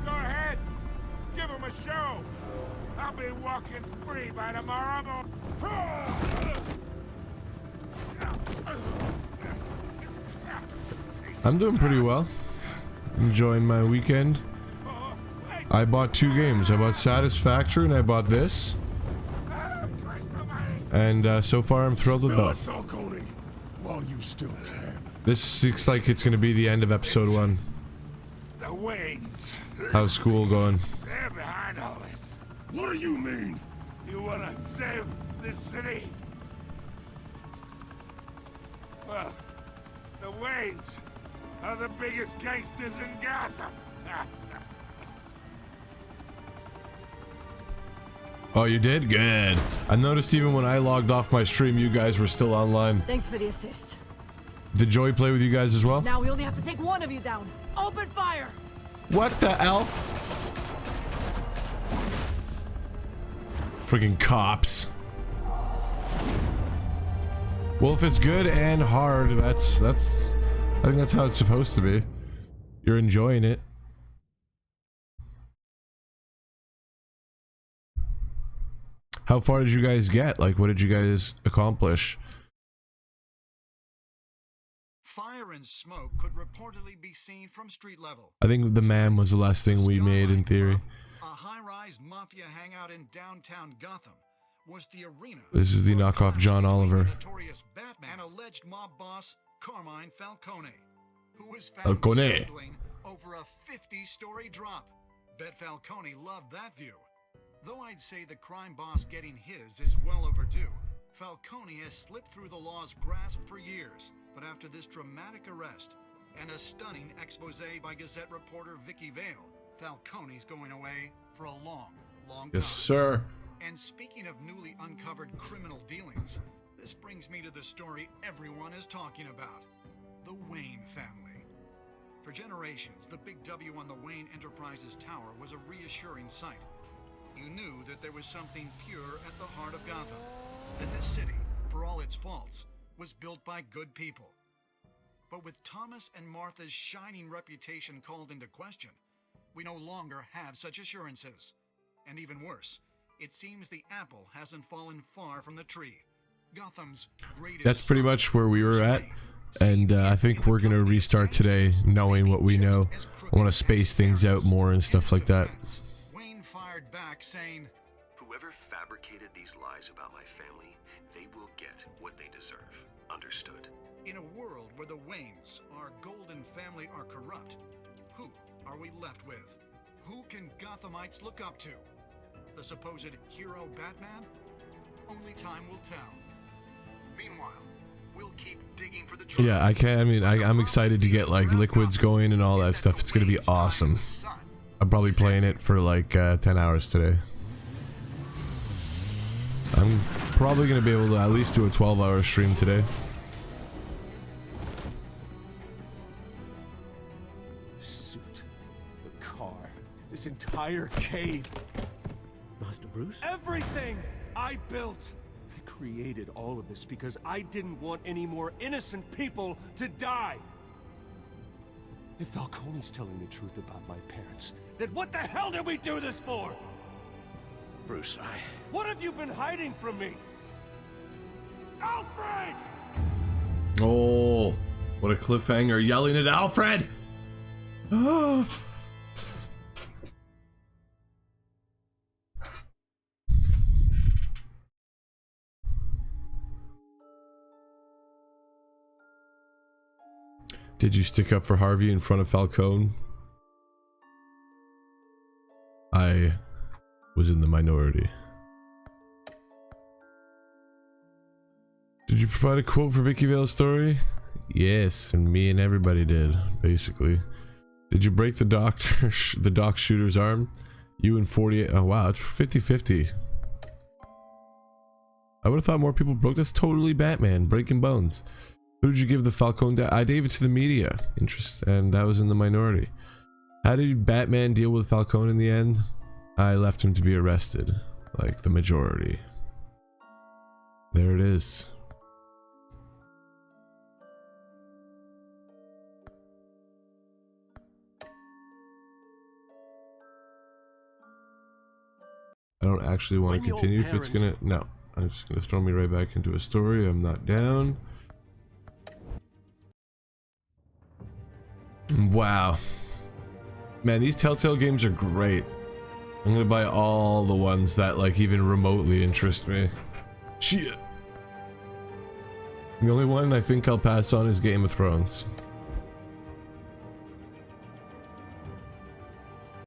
Go ahead. Give him a show. I'll be walking free by tomorrow morning. I'm doing pretty well. Enjoying my weekend. I bought 2 games. I bought Satisfactory and I bought this. And so far I'm thrilled with both. While you still can. This looks like it's gonna be the end of episode 1. The Waynes. How's school going? They're behind all this. What do you mean? You want to save this city? Well, the Waynes are the biggest gangsters in Gotham. Oh, you did? Good. I noticed even when I logged off my stream, you guys were still online. Thanks for the assist. Did Joey play with you guys as well? Now we only have to take one of you down. Open fire! What the elf? Freaking cops. Well, if it's good and hard, that's I think that's how it's supposed to be. You're enjoying it. How far did you guys get? Like, what did you guys accomplish? Fire and smoke could reportedly be seen from street level. I think the man was the last thing we made in theory. A high-rise mafia hangout in downtown Gotham was the arena. This is the knockoff John Oliver. Notorious Batman and alleged mob boss Carmine Falcone, who was found Falcone. gambling over a 50-story drop. Bet Falcone loved that view. Though I'd say the crime boss getting his is well overdue, Falcone has slipped through the law's grasp for years. But after this dramatic arrest and a stunning expose by Gazette reporter Vicky Vale, Falcone's going away for a long, long time. Yes, sir. And speaking of newly uncovered criminal dealings, this brings me to the story everyone is talking about. The Wayne family. For generations, the big W on the Wayne Enterprises Tower was a reassuring sight. You knew that there was something pure at the heart of Gotham. That this city, for all its faults, was built by good people. But with Thomas and Martha's shining reputation called into question, we no longer have such assurances. And even worse, it seems the apple hasn't fallen far from the tree. Gotham's greatest... That's pretty much where we were at. And I think we're going to restart today knowing what we know. I want to space things out more and stuff like that. Wayne fired back saying, "Whoever fabricated these lies about my family, they will get what they deserve. Understood?" In a world where the Waynes, our golden family, are corrupt, who are we left with? Who can Gothamites look up to? The supposed hero Batman? Only time will tell. Meanwhile, we'll keep digging for the Yeah, I can. I mean, I'm excited to get like liquids going and all that stuff. It's gonna be awesome. I'm probably playing it for like 10 hours today. I'm probably gonna be able to at least do a 12-hour stream today. The suit, the car, this entire cave. Master Bruce? Everything I built. I created all of this because I didn't want any more innocent people to die. If Falcone's telling the truth about my parents, then what the hell did we do this for? Bruce, What have you been hiding from me? Alfred! Oh, what a cliffhanger! Yelling at Alfred. Oh. Did you stick up for Harvey in front of Falcone? I was in the minority. Did you provide a quote for Vicky Vale's story? Yes, and me and everybody did, basically. Did you break the doc shooter's arm? You and 48. Oh wow, it's 50-50. I would have thought more people broke. That's totally Batman, breaking bones. Who did you give the Falcone death? I gave it to the media. And that was in the minority. How did Batman deal with Falcone in the end? I left him to be arrested, like the majority. There it is. I don't actually want to continue if it's gonna... No. I'm just gonna throw me right back into a story. I'm not down. Wow. Man, these Telltale games are great. I'm gonna buy all the ones that like even remotely interest me. Shit. The only one I think I'll pass on is Game of Thrones.